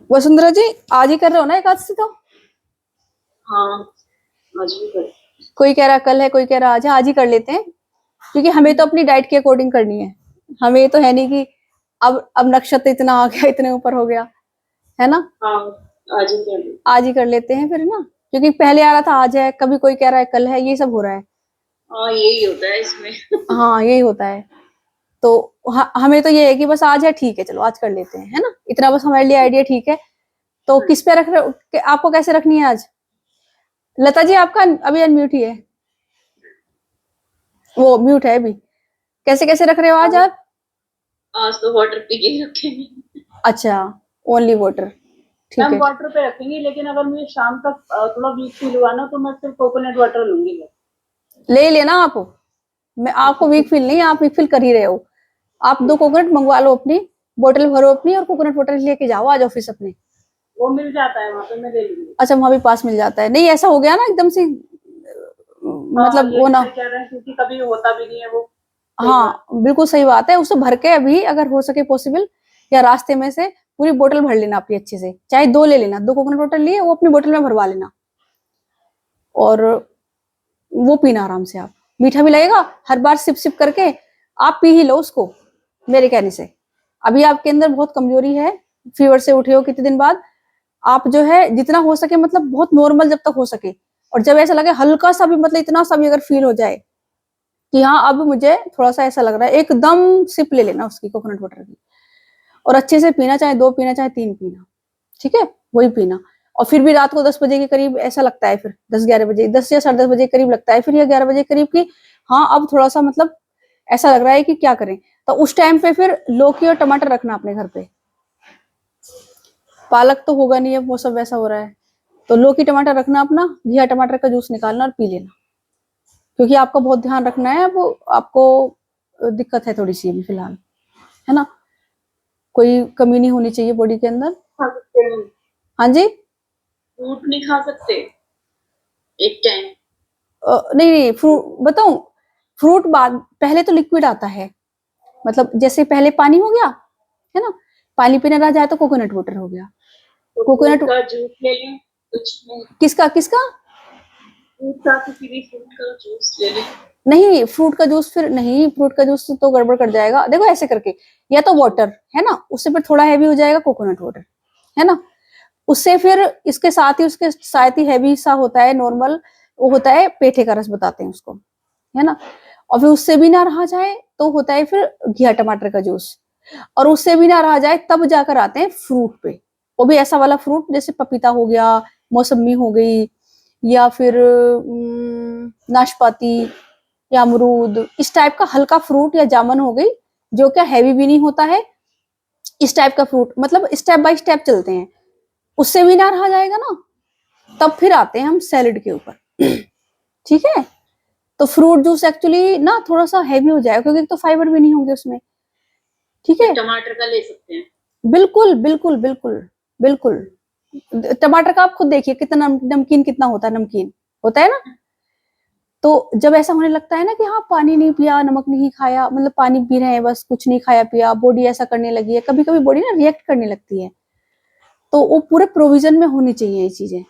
वसुंधरा जी, आज ही कर रहे हो ना एकादशी तो? हाँ, आज भी कर। कोई कह रहा कल है, कोई कह रहा आज है। आज ही कर लेते हैं, क्योंकि हमें तो अपनी डाइट के अकॉर्डिंग करनी है। हमें ये तो है नहीं कि अब नक्षत्र इतना आ गया, इतने ऊपर हो गया, है ना। हाँ, आज ही कर ली। आज ही कर लेते हैं फिर ना, क्योंकि पहले आ रहा था आज है, कभी कोई कह रहा है कल है, ये सब हो रहा है। हाँ, यही होता है इसमें। हाँ, यही होता है। तो हमें तो ये है कि बस आज है, ठीक है, चलो आज कर लेते हैं, है ना। इतना बस हमारे लिए आइडिया ठीक है। तो किस पे रख रहे हो आपको कैसे रखनी है आज? लता जी, आपका अभी अनम्यूट ही है, वो म्यूट है अभी। कैसे कैसे रख रहे हो आज आप? आज तो वाटर पी के ही रखेंगे। अच्छा, ओनली वाटर, ठीक मैम है। वाटर पे रखेंगे, लेकिन अगर मुझे शाम तक थोड़ा वीक फील हुआ ना, तो मैं सिर्फ कोकोनट वाटर लूंगी। ले लेना आप। मैं आपको वीक फील नहीं, आप वीक फील कर ही रहे हो। आप 2 कोकोनट मंगवा लो, अपनी बोतल भरो अपनी, और कोकोनट वाटर लेके जाओ आज ऑफिस अपने। वो मिल जाता है वहाँ पे, मैं ले लूंगी। अच्छा, वहां भी पास मिल जाता है? नहीं, ऐसा हो गया ना एकदम से, हाँ, मतलब ये वो भी ना। सही कह रहे हैं, क्योंकि कभी होता भी नहीं है वो। सही बात। हाँ, बिल्कुल सही बात है। उससे भर के अभी अगर हो सके पॉसिबल, या रास्ते में से पूरी बोतल भर लेना अपनी अच्छे से, चाहे 2 ले लेना, 2 कोकोनट वाटर लिए वो अपनी बोतल में भरवा लेना, और वो पीना आराम से। आप मीठा भी लगेगा, हर बार सिप सिप करके आप पी ही लो उसको, मेरे कहने से। अभी आपके अंदर बहुत कमजोरी है, फीवर से उठे हो कितने दिन बाद। आप जो है जितना हो सके, मतलब बहुत नॉर्मल जब तक हो सके, और जब ऐसा लगे हल्का सा भी, मतलब इतना सा भी अगर फील हो जाए कि हाँ अब मुझे थोड़ा सा ऐसा लग रहा है, एकदम सिप ले लेना उसकी, कोकोनट वाटर की, और अच्छे से पीना, चाहे 2 पीना चाहे 3 पीना, ठीक है, वही पीना। और फिर भी रात को 10 बजे के करीब ऐसा लगता है, फिर 10-11 बजे, 10 या 10:30 बजे के करीब लगता है, फिर या 11 बजे के करीब की हाँ अब थोड़ा सा, मतलब ऐसा लग रहा है कि क्या करें। तो उस टाइम पे फिर लौकी और टमाटर रखना अपने घर पे। पालक तो होगा नहीं, अब वो सब वैसा हो रहा है। तो लौकी टमाटर रखना अपना, घिया टमाटर का जूस निकालना और पी लेना, क्योंकि आपका बहुत ध्यान रखना है। वो आपको दिक्कत है थोड़ी सी अभी फिलहाल, है ना। कोई कमी नहीं होनी चाहिए बॉडी के अंदर। खा सकते हैं। हाँ जी। फ्रूट नहीं खा सकते एक टाइम? नहीं नहीं, फ्रूट बताऊं, फ्रूट बाद, पहले तो लिक्विड आता है, मतलब जैसे पहले पानी हो गया, है ना। पानी पीने रह जाए तो कोकोनट वाटर हो गया। तो कोकोनट फ्रूट का जूस ले लें कुछ नहीं। किसका किसका? फ्रूट का, किसी भी फ्रूट का जूस ले लें। नहीं, फ्रूट का जूस फिर नहीं, फ्रूट का जूस तो गड़बड़ कर जाएगा। देखो ऐसे करके, या तो वाटर, है ना, उससे फिर थोड़ा हैवी हो जाएगा कोकोनट वाटर, है ना। उससे फिर इसके साथ ही, उसके साथ ही हैवी सा होता है नॉर्मल, वो होता है पेठे का रस, बताते हैं उसको, है ना। और फिर उससे भी ना रहा जाए तो होता है फिर घिया टमाटर का जूस। और उससे भी ना रहा जाए तब जाकर आते हैं फ्रूट पे। वो भी ऐसा वाला फ्रूट जैसे पपीता हो गया, मौसमी हो गई, या फिर नाशपाती, या अमरूद, इस टाइप का हल्का फ्रूट, या जामुन हो गई, जो क्या हैवी भी नहीं होता है। इस टाइप का फ्रूट, मतलब स्टेप बाय स्टेप चलते हैं। उससे भी ना रहा जाएगा ना, तब फिर आते हैं हम सैलेड के ऊपर। ठीक है। तो फ्रूट जूस एक्चुअली ना थोड़ा सा हैवी हो जाएगा, क्योंकि तो फाइबर भी नहीं होंगे उसमें, ठीक है। टमाटर का ले सकते हैं। बिल्कुल बिल्कुल बिल्कुल बिल्कुल। टमाटर का आप खुद देखिए कितना नमकीन, कितना होता है, नमकीन होता है ना। तो जब ऐसा होने लगता है ना कि हाँ पानी नहीं पिया, नमक नहीं खाया, मतलब पानी पी रहे हैं बस, कुछ नहीं खाया पिया, बॉडी ऐसा करने लगी है, कभी कभी बॉडी ना रिएक्ट करने लगती है। तो वो पूरे प्रोविजन में होनी चाहिए ये चीजें।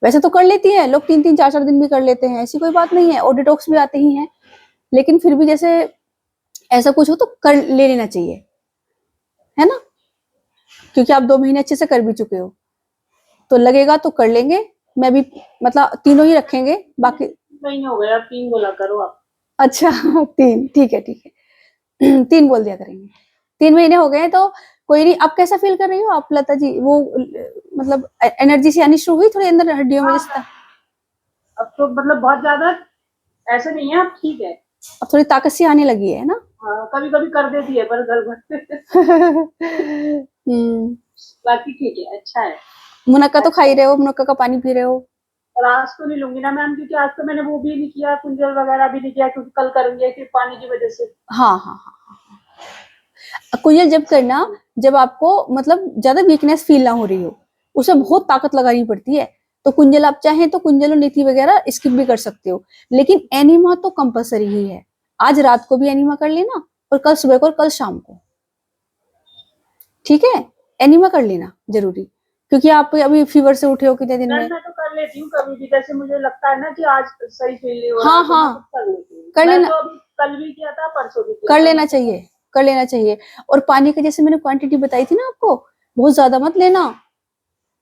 वैसे तो कर लेती है लोग, 3-3 4-4 दिन भी कर लेते हैं, ऐसी कोई बात नहीं है, और डिटॉक्स भी आते ही हैं। लेकिन फिर भी जैसे ऐसा कुछ हो तो कर ले लेना चाहिए, है ना, क्योंकि आप 2 महीने अच्छे से कर भी चुके हो, तो लगेगा तो कर लेंगे। मैं भी, मतलब तीनों ही रखेंगे बाकी। महीने हो गए, अब 3 बोला करो आप। अच्छा 3, ठीक है ठीक है। 3 बोल दिया करेंगे। 3 महीने हो गए तो कोई नहीं। अब कैसा फील कर रही हो आप लता जी? वो मतलब एनर्जी सी आनी शुरू हुई थोड़ी अंदर हड्डियों में जैसा? अब तो मतलब बहुत ज्यादा ऐसे नहीं है, अब ठीक है। अब थोड़ी ताकत सी आने लगी है ना। हाँ, कभी कभी कर देती है पर गड़बड़। हम्म। बाकी ठीक है, अच्छा है। मुनक्का तो खा ही रहे हो, मुनक्का का पानी पी रहे हो। और आज तो नहीं लूंगी ना मैम, क्योंकि आज तो मैंने वो भी नहीं किया, कुंजल वगैरह भी नहीं किया, क्योंकि कल करूंगी फिर पानी की वजह से। हाँ हाँ हाँ, कुंजल जब करना, जब आपको मतलब ज्यादा वीकनेस फील ना हो रही हो, उसमें बहुत ताकत लगानी पड़ती है। तो कुंजल आप चाहें तो कुंजल और नीति वगैरह स्किप भी कर सकते हो, लेकिन एनिमा तो कंपलसरी ही है। आज रात को भी एनिमा कर लेना, और कल सुबह को और कल शाम को, ठीक है। एनिमा कर लेना जरूरी। क्योंकि आप अभी फीवर से उठे हो कितने दिन मैम में। मैं तो कर लेती हूँ कभी भी, जैसे मुझे लगता है ना कि आज सही फील नहीं हो रहा हाँ तो मैं हाँ, कुछ कर लेती हूँ। कर मैं लेना, तो अभी कल भी किया था, परसों भी किया कर था लेना मैंने। चाहिए, कर लेना चाहिए। और पानी का जैसे मैंने क्वांटिटी बताई थी ना आपको, बहुत ज्यादा मत लेना।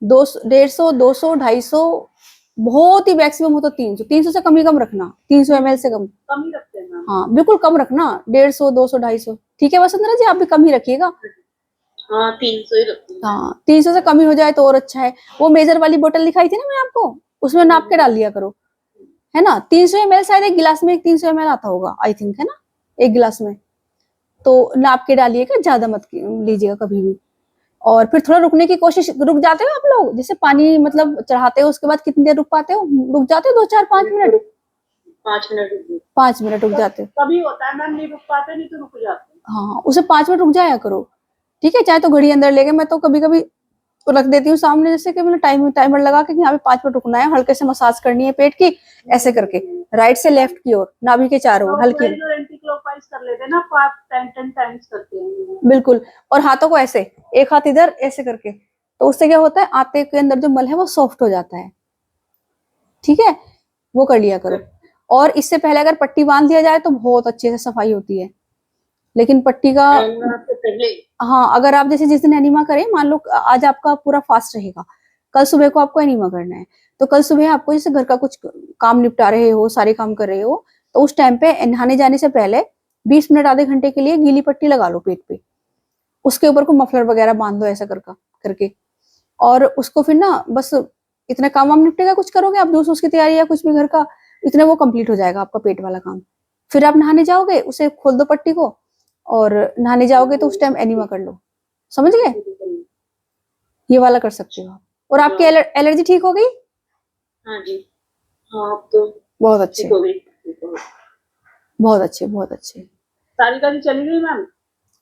150, 200, 250, बहुत ही मैक्सिमम हो तो 300, 300 से कम ही कम रखना, 300 ml से कम। कम ही रखते हैं मैम। हाँ बिल्कुल कम रखना, 150, 200, 250, ठीक है वसुंधरा जी, आप भी कम ही रखिएगा। हाँ 300 ही रखती हूँ। हाँ 300 से कम ही हो जाए तो और अच्छा है। वो मेजर वाली बोतल दिखाई थी ना मैं आपको, उसमें नाप के डाल लिया करो, है ना। 300 ml शायद एक गिलास में, एक 300 ml आता होगा आई थिंक, है ना, एक गिलास में। तो नाप के डालिएगा, ज्यादा मत लीजिएगा कभी भी। और फिर थोड़ा रुकने की कोशिश, रुक जाते हो आप लोग जैसे पानी मतलब चढ़ाते हो उसके बाद कितनी देर रुक पाते हो, रुक जाते हो 2, 4, 5 मिनट? 5 मिनट रुकी। 5 मिनट रुक जाते हो। कभी होता है मैम नहीं रुक पाते, नहीं तो रुक जाते हैं। हाँ उसे 5 मिनट रुक जाया करो, ठीक है। चाहे तो घड़ी अंदर लेके, मैं तो कभी कभी रख देती हूँ सामने, जैसे कि मैंने टाइमर लगा के कि यहाँ पे 5 मिनट रुकना है, हल्के से मसाज करनी है पेट की, ऐसे करके राइट से लेफ्ट की ओर, नाभि के चारों ओर तो हल्की। वही जो एंटी क्लॉकवाइज कर लेते हैं ना, 5, 10 टाइम्स करते हैं। बिल्कुल। और हाथों को ऐसे, एक हाथ इधर ऐसे करके, तो उससे क्या होता है, आंते के अंदर जो मल है वो सॉफ्ट हो जाता है, ठीक है, वो कर लिया करो। और इससे पहले अगर पट्टी बांध दिया जाए तो बहुत अच्छे से सफाई होती है, लेकिन पट्टी का, एनिमा से पहले। हाँ अगर आप जैसे जिस दिन एनीमा करें, मान लो आज आपका पूरा फास्ट रहेगा, कल सुबह को आपको एनीमा करना है, तो कल सुबह आपको जैसे घर का कुछ काम निपटा रहे हो, सारे काम कर रहे हो, तो उस टाइम पे नहाने जाने से पहले 20 मिनट, आधे घंटे के लिए गीली पट्टी लगा लो पेट पे, उसके ऊपर को मफलर वगैरह बांध दो ऐसा करके। और उसको फिर ना बस इतना काम वाम निपटेगा, कुछ करोगे आप जूस उसकी तैयारी या कुछ भी घर का, इतने वो कंप्लीट हो जाएगा आपका पेट वाला काम। फिर आप नहाने जाओगे, उसे खोल दो पट्टी को, और नहाने जाओगे तो उस टाइम एनीमा कर लो, समझ गए, ये वाला कर सकते हो आप। और आपकी एलर्जी ठीक हो गई? हाँ जी। हाँ अब तो बहुत अच्छे, ठीक हो गई, ठीक हो गई। बहुत अच्छे, बहुत अच्छे। सारिका जी चली गई मैम?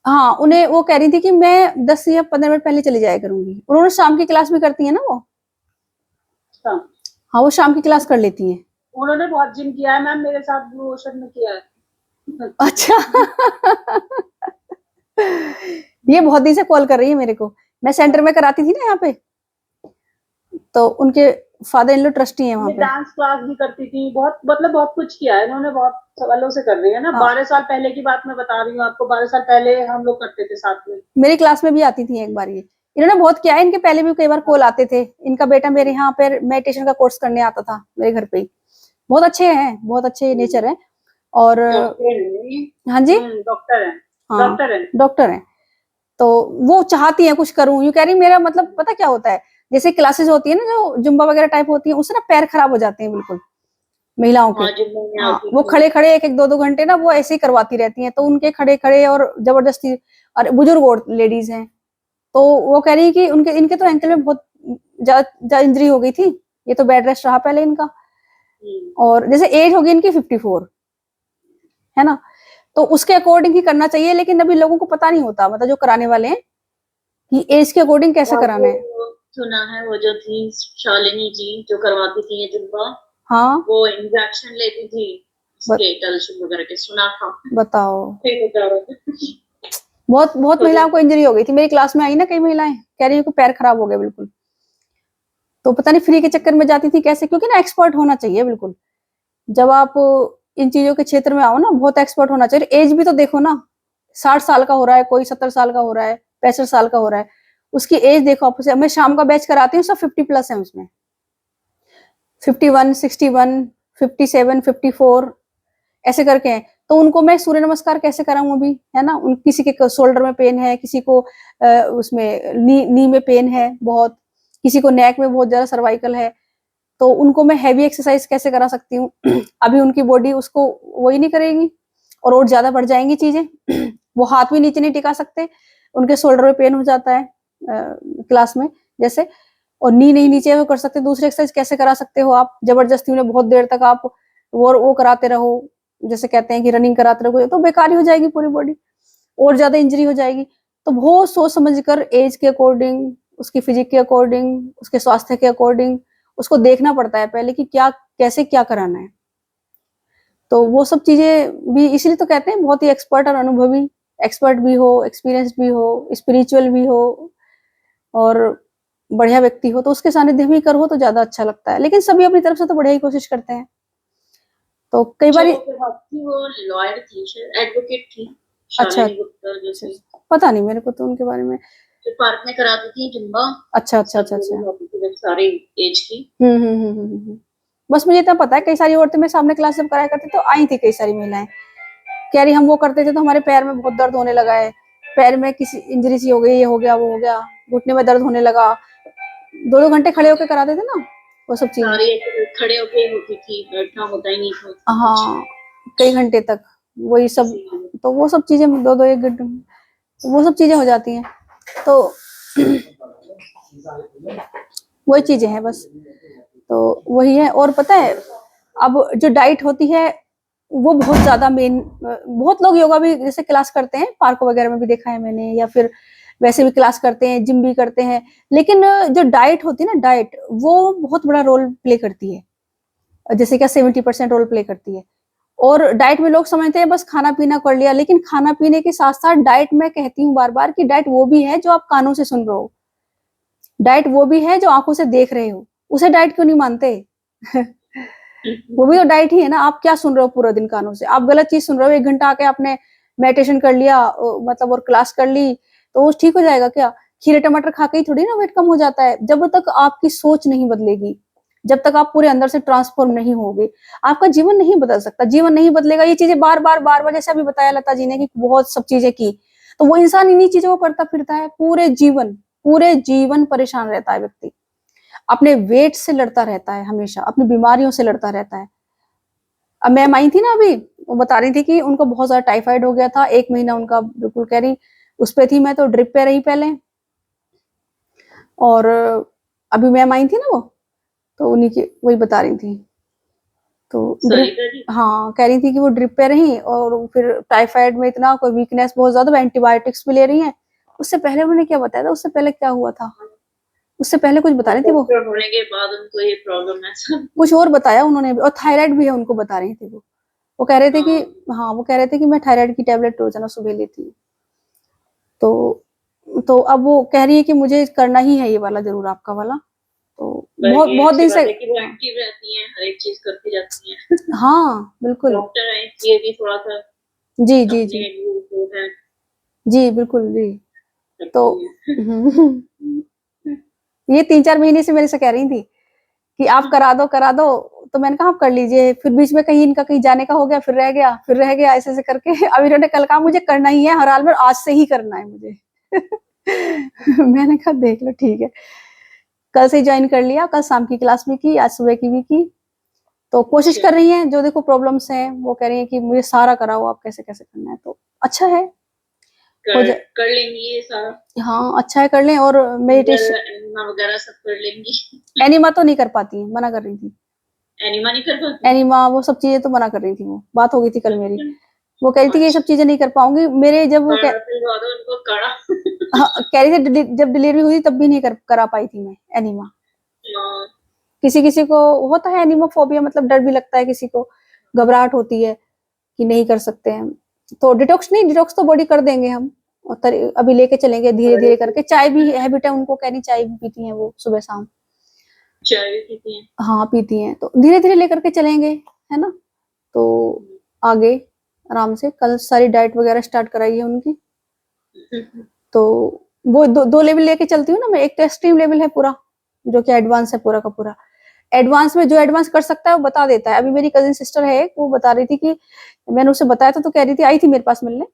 हाँ उन्हें, वो कह रही थी कि मैं 10 या 15 मिनट पहले चली जाया करूंगी, उन्होंने शाम की क्लास भी करती है ना वो। अच्छा। हाँ वो शाम की क्लास कर लेती हैं। उन्होंने बहुत जिम किया है मैम, मेरे साथ ब्लू ओशन में किया है। अच्छा ये बहुत दिन से कॉल कर रही है मेरे को, मैं सेंटर में कराती थी ना यहाँ पे, तो उनके फादर इन लॉ ट्रस्टी हैं वहां ये पे। डांस क्लास भी करती थी, बहुत मतलब बहुत कुछ किया है इन्होंने, बहुत सालों से कर रही है ना। हाँ 12 साल पहले की बात मैं बता रही हूँ आपको, 12 साल पहले हम लोग करते थे साथ में। मेरी क्लास में भी आती थी एक बार ये, इन्होंने बहुत किया है, इनके पहले भी कई बार कॉल आते थे, इनका बेटा मेरे यहाँ पे मेडिटेशन का कोर्स करने आता था मेरे घर पे ही। बहुत अच्छे हैं, बहुत अच्छे नेचर है। और हाँ जी, डॉक्टर है, हाँ डॉक्टर है। डॉक्टर हैं। तो वो चाहती है कुछ करूं, यूं कह रही मेरा मतलब पता क्या होता है, जैसे क्लासेस होती है ना जो जुम्बा वगैरह टाइप होती है, उससे ना पैर खराब हो जाते हैं बिल्कुल महिलाओं के। हाँ जिम में हाँ आती वो थी। खड़े खड़े 1, 1, 2, 2 घंटे ना वो ऐसे ही करवाती रहती हैं, तो उनके खड़े खड़े और जबरदस्ती, और बुजुर्ग और लेडीज हैं, तो वो कह रही है कि उनके इनके तो एंकल में बहुत ज्यादा इंजरी हो गई थी, ये तो बेड रेस्ट रहा पहले इनका। और जैसे एज होगी इनकी 54, है ना, तो उसके अकॉर्डिंग ही करना चाहिए, लेकिन अभी लोगों को पता नहीं होता, मतलब जो कराने वाले हैं, कि एज के अकॉर्डिंग कैसे और कराना है। वो सुना है, वो जो थी शालिनी जी जो करवाती थी ये जुम्बा, हाँ वो इंजेक्शन लेती थी बत, स्केटल शुरू करके, सुना था। बताओ, फिर बता रहे थे। बहुत बहुत महिलाओं को इंजरी हो गई थी, मेरी क्लास में आई ना कई महिलाएं, कह रही है कि पैर खराब हो गए बिल्कुल। तो पता नहीं फ्री के चक्कर में जाती थी कैसे, क्योंकि ना एक्सपर्ट होना चाहिए बिल्कुल, जब आप इन चीजों के क्षेत्र में आओ ना, बहुत एक्सपर्ट होना चाहिए। एज भी तो देखो ना, 60 साल का हो रहा है, कोई 70 साल का हो रहा है, 65 साल का हो रहा है, उसकी एज देखो आप उसे। मैं शाम का बैच कराती हूँ, सब 50+ है उसमें, 51, 61, 57, 54 ऐसे करके हैं। तो उनको मैं सूर्य नमस्कार कैसे कराऊं अभी, है ना, उन किसी के शोल्डर में पेन है, किसी को उसमें नी में पेन है बहुत, किसी को नेक में बहुत ज्यादा सर्वाइकल है, तो उनको मैं हैवी एक्सरसाइज कैसे करा सकती हूँ अभी उनकी बॉडी उसको वही नहीं करेगी, और ज्यादा बढ़ जाएंगी चीजें वो हाथ भी नीचे नहीं टिका सकते, उनके शोल्डर में पेन हो जाता है क्लास में जैसे, और नी नहीं नीचे वो कर सकते। दूसरी एक्सरसाइज कैसे करा सकते हो आप, जबरदस्ती उन्हें बहुत देर तक आप वो कराते रहो, जैसे कहते हैं कि रनिंग कराते रहो, तो बेकार ही हो जाएगी पूरी बॉडी, और ज्यादा इंजरी हो जाएगी। तो बहुत सोच समझ कर एज के अकॉर्डिंग, उसकी फिजिक के अकॉर्डिंग, उसके स्वास्थ्य के अकॉर्डिंग उसको देखना पड़ता है पहले कि क्या कैसे क्या कराना है। तो वो सब चीजें भी इसलिए तो कहते हैं बहुत ही एक्सपर्ट और अनुभवी, एक्सपर्ट भी हो, एक्सपीरियंस भी हो, स्पिरिचुअल भी हो, और बढ़िया व्यक्ति हो तो उसके सानिध्य में ही करो तो ज्यादा अच्छा लगता है, लेकिन सभी अपनी तरफ से तो बढ़िया ही कोशिश करते हैं। तो कई बार चलो फिर आपकी वो लॉयर थी, शायद एडवोकेट थी, अच्छा शालिनी गुप्ता जैसे, पता नहीं मेरे को तो उनके बारे में। जो पार्क में कराती थी जुम्बा, अच्छा अच्छा सब अच्छा अच्छा। लोग होती थी जब सारे एज की। बस मुझे इतना पता है कई सारी औरतें मेरे सामने क्लास जब कराया करती तो आई थी कई सारी महिलाएं, कह रही हम वो करते थे तो हमारे पैर में बहुत दर्द होने लगा है, पैर में किसी इंजरी सी हो गई, ये हो गया वो हो गया, घुटने में दर्द होने लगा, 2-2 घंटे खड़े होकर कराते थे ना वो सब चीजें। सारी ऐसे खड़े होके होती थी, बैठना होता ही नहीं था कुछ। हाँ कई घंटे तक वही सब, इसीलिए। तो वो सब चीजें 2-2 1 घंटे वो सब चीजें हो जाती हैं, तो वही चीजें हैं बस। तो वही है। और पता है अब जो डाइट होती है वो बहुत ज्यादा मेन, बहुत लोग योगा भी जैसे क्लास करते हैं, पार्क वगैरह में भी देखा है मैंने, या फिर वैसे भी क्लास करते हैं, जिम भी करते हैं, लेकिन जो डाइट होती है ना, डाइट वो बहुत बड़ा रोल प्ले करती है, जैसे क्या 70% रोल प्ले करती है। और डाइट में लोग समझते हैं बस खाना पीना कर लिया, लेकिन खाना पीने के साथ साथ डाइट, मैं कहती हूँ बार बार कि डाइट वो भी है जो आप कानों से सुन रहे हो, डाइट वो भी है जो आंखों से देख रहे हो, उसे डाइट क्यों नहीं मानते? वो भी तो डाइट ही है ना। आप क्या सुन रहे हो पूरा दिन कानों से? आप गलत चीज सुन रहे हो, 1 घंटा आके आपने मेडिटेशन कर लिया, मतलब और क्लास कर ली तो वो ठीक हो जाएगा क्या? खीरे टमाटर खा के ही थोड़ी ना वेट कम हो जाता है। जब तक आपकी सोच नहीं बदलेगी, जब तक आप पूरे अंदर से ट्रांसफॉर्म नहीं होगे, आपका जीवन नहीं बदल सकता। जीवन नहीं बदलेगा, ये चीजें बार बार बार बार, जैसे अभी बताया लता जी ने कि बहुत सब चीजें की, तो वो इंसान इन्हीं चीजों को करता फिरता है पूरे जीवन परेशान रहता है व्यक्ति, अपने वेट से लड़ता रहता है, हमेशा अपनी बीमारियों से लड़ता रहता है। अब मैम आई थी ना अभी, वो बता रही थी कि उनको बहुत ज्यादा टाइफाइड हो गया था, 1 महीना उनका बिल्कुल कह रही उस पे थी, मैं तो ड्रिप पे रही पहले, और अभी मैम आई थी ना वो, तो उन्हीं की वही बता रही थी। तो ड्रिप, सारिका जी। हाँ कह रही थी कि वो ड्रिप पे रही, और फिर टाइफाइड में इतना कोई वीकनेस बहुत ज्यादा, एंटीबायोटिक्स भी ले रही हैं। उससे पहले उन्होंने क्या बताया था, उससे पहले क्या हुआ था, उससे पहले कुछ बता रही थी वो, डॉक्टर होने के बाद उनको ये प्रॉब्लम है सब। कुछ और बताया उन्होंने भी, और थायराइड भी है उनको बता रही थी वो कह रहे थे कि, हाँ वो कह रहे थे कि मैं थायराइड की टेबलेट रोजाना सुबह लेती हूँ। तो अब वो कह रही है कि मुझे करना ही है ये वाला जरूर, आपका वाला। तो बहुत बहुत दिन से, कि वो एक्टिव रहती हैं, हर एक चीज करती रहती हैं। हाँ बिल्कुल, डॉक्टर है, ये भी थोड़ा सा जी जी जी अपने वो है, जी बिल्कुल जी। तो करती ये 3-4 महीने से मेरे से कह रही थी कि आप करा दो, तो मैंने कहा आप कर लीजिए, फिर बीच में कहीं इनका कहीं जाने का हो गया, फिर रह गया, ऐसे ऐसे करके अब इन्होंने कल कहा मुझे करना ही है हर हाल में, आज से ही करना है मुझे। मैंने कहा देख लो ठीक है, कल से ज्वाइन कर लिया, कल शाम की क्लास भी की, आज सुबह की भी की। तो कोशिश कर रही हैं, जो देखो प्रॉब्लम्स हैं वो कह रही है कि मुझे सारा कराओ आप, कैसे कैसे करना है, तो अच्छा है, हो जाए। कर लेंगी ये सारा, हाँ अच्छा है, कर लें। और मेडिटेशन, एनिमा वगैरह सब कर लेंगी। एनिमा तो नहीं कर पाती, मना कर रही थी, एनिमा नहीं कर पाती। एनिमा वो सब चीजें तो मना कर रही थी, वो बात हो गई थी कल मेरी, वो कह रही थी कि ये सब अच्छा, चीजें नहीं कर पाऊंगी मेरे, जब वो दिलवा दो उनको कड़ा। हाँ, कह रही थी जब डिलीवरी हुई तब भी नहीं करा पाई थी मैं एनिमा। हाँ, किसी किसी को होता है एनिमोफोबिया, मतलब डर भी लगता है किसी को, घबराहट होती है कि नहीं कर सकते हैं। तो डिटॉक्स नहीं, डिटॉक्स तो बॉडी कर देंगे हम, और अभी लेके चलेंगे धीरे धीरे करके। चाय भी हैबिट है उनको, कह रही चाय भी पीती हैं वो सुबह शाम, चाय भी पीती हैं। हाँ पीती हैं, तो धीरे धीरे लेकर के चलेंगे, है ना। तो आगे आराम से, कल सारी डाइट वगैरह स्टार्ट कराई है उनकी। तो वो दो लेवल लेके चलती हूँ ना मैं, एक तो एक्सट्रीम लेवल है पूरा, जो कि एडवांस है पूरा का पूरा। एडवांस में जो एडवांस कर सकता है वो बता देता है। अभी मेरी कजिन सिस्टर है, वो बता रही थी कि मैंने उसे बताया था, तो कह रही थी, आई थी मेरे पास मिलने,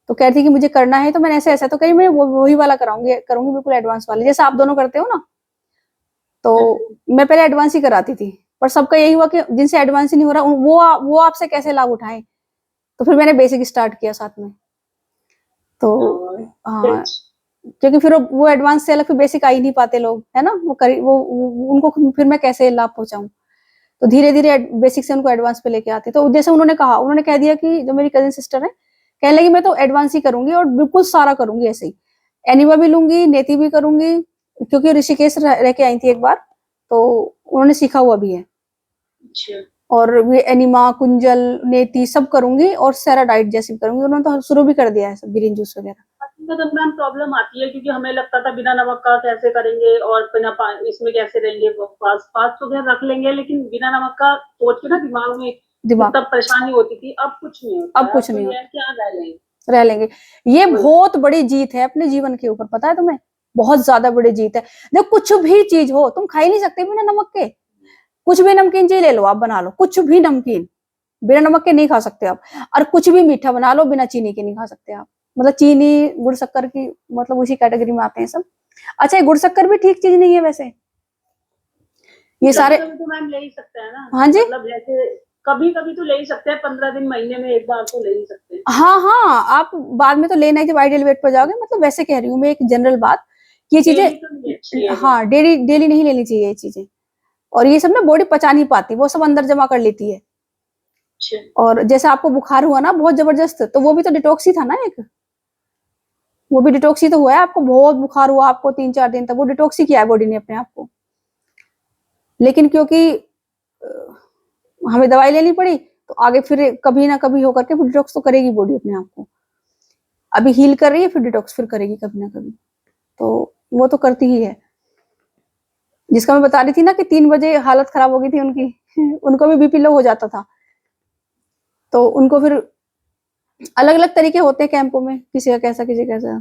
तो कह रही थी कि मुझे करना है, तो मैंने ऐसे ऐसा, तो कह रही मैं वही वाला करूंगी बिल्कुल एडवांस वाले, जैसे आप दोनों करते हो ना। तो मैं पहले एडवांस ही कराती थी, पर सबका यही हुआ कि जिनसे एडवांस ही नहीं हो रहा वो आपसे कैसे लाभ उठाएं, तो फिर मैंने बेसिक स्टार्ट किया साथ में। तो हाँ, क्योंकि फिर वो एडवांस से अलग फिर बेसिक आ ही नहीं पाते लोग, है ना, उनको फिर मैं कैसे लाभ पहुंचाऊं। तो धीरे धीरे बेसिक से उनको एडवांस पे लेके आती। तो जैसे उन्होंने कहा, उन्होंने कह दिया कि जो मेरी कजिन सिस्टर है, कहने लगी मैं तो एडवांस ही करूंगी और बिल्कुल सारा करूंगी ऐसे ही, एनिमा भी लूंगी, नेति भी करूंगी, क्योंकि ऋषिकेश रह के आई थी एक बार, तो उन्होंने सीखा हुआ भी है। अच्छा, और ये एनिमा, कुंजल, नेति सब करूंगी, और सारा डाइट जैसे भी करूंगी। उन्होंने तो शुरू भी कर दिया है सब, ग्रीन जूस वगैरह। मतलब मैम प्रॉब्लम आती है क्योंकि हमें लगता था बिना नमक का कैसे करेंगे और बिना इसमें कैसे रहेंगे, फास्ट फास्ट तो खैर रख लेंगे लेकिन बिना नमक का सोच के ना दिमाग में दिमाग, तब परेशानी होती थी। अब कुछ नहीं होता अब है, कुछ अब तो नहीं ये होता, है क्या रह लेंगे। रह लेंगे। ये बहुत बड़ी जीत है अपने जीवन के ऊपर, पता है तुम्हें, बहुत ज्यादा बड़ी जीत है। देखो कुछ भी चीज हो तुम खा ही नहीं सकते बिना नमक के। कुछ भी नमकीन चीज ले लो आप, बना लो कुछ भी नमकीन, बिना नमक के नहीं खा सकते आप। और कुछ भी मीठा बना लो बिना चीनी के नहीं खा सकते आप। मतलब चीनी गुड़ शक्कर की मतलब उसी कैटेगरी में आते हैं सब। अच्छा, ये गुड़ शक्कर भी ठीक चीज नहीं है वैसे, ये कभी सारे। कभी तो मैम ले ही सकते हैं ना, हाँ जी, मतलब जैसे कभी कभी तो ले ही सकते हैं, 15 दिन महीने में एक बार तो ले ही सकते हैं। हाँ हाँ, आप बाद में तो लेना है जब आइडियल वेट पर जाओगे, मतलब वैसे कह रही हूँ मैं एक जनरल बात, ये चीजें। डेली तो नहीं अच्छी है हाँ, डेली डेली नहीं लेनी चाहिए ये चीजें। और ये सब ना बॉडी पचा नहीं पाती, वो सब अंदर जमा कर लेती है। अच्छा। और जैसे आपको बुखार हुआ ना बहुत जबरदस्त, तो वो भी तो डिटॉक्स ही था ना एक, वो भी डिटॉक्स ही तो हुआ है। आपको बहुत बुखार हुआ, आपको 3-4 दिन तक वो डिटॉक्स ही किया है बॉडी ने अपने आप को। लेकिन क्योंकि हमें दवाई लेनी पड़ी, तो आगे फिर कभी ना कभी होकर के डिटॉक्स तो करेगी बॉडी अपने आप को। अभी हील कर रही है, फिर डिटॉक्स फिर करेगी कभी ना कभी, तो वो तो करती ही है। जिसका मैं बता रही थी ना कि 3 बजे हालत खराब हो गई थी उनकी उनको भी बीपी लो हो जाता था, तो उनको फिर अलग अलग तरीके होते हैं कैंपों में, किसी का कैसा किसी का कैसा।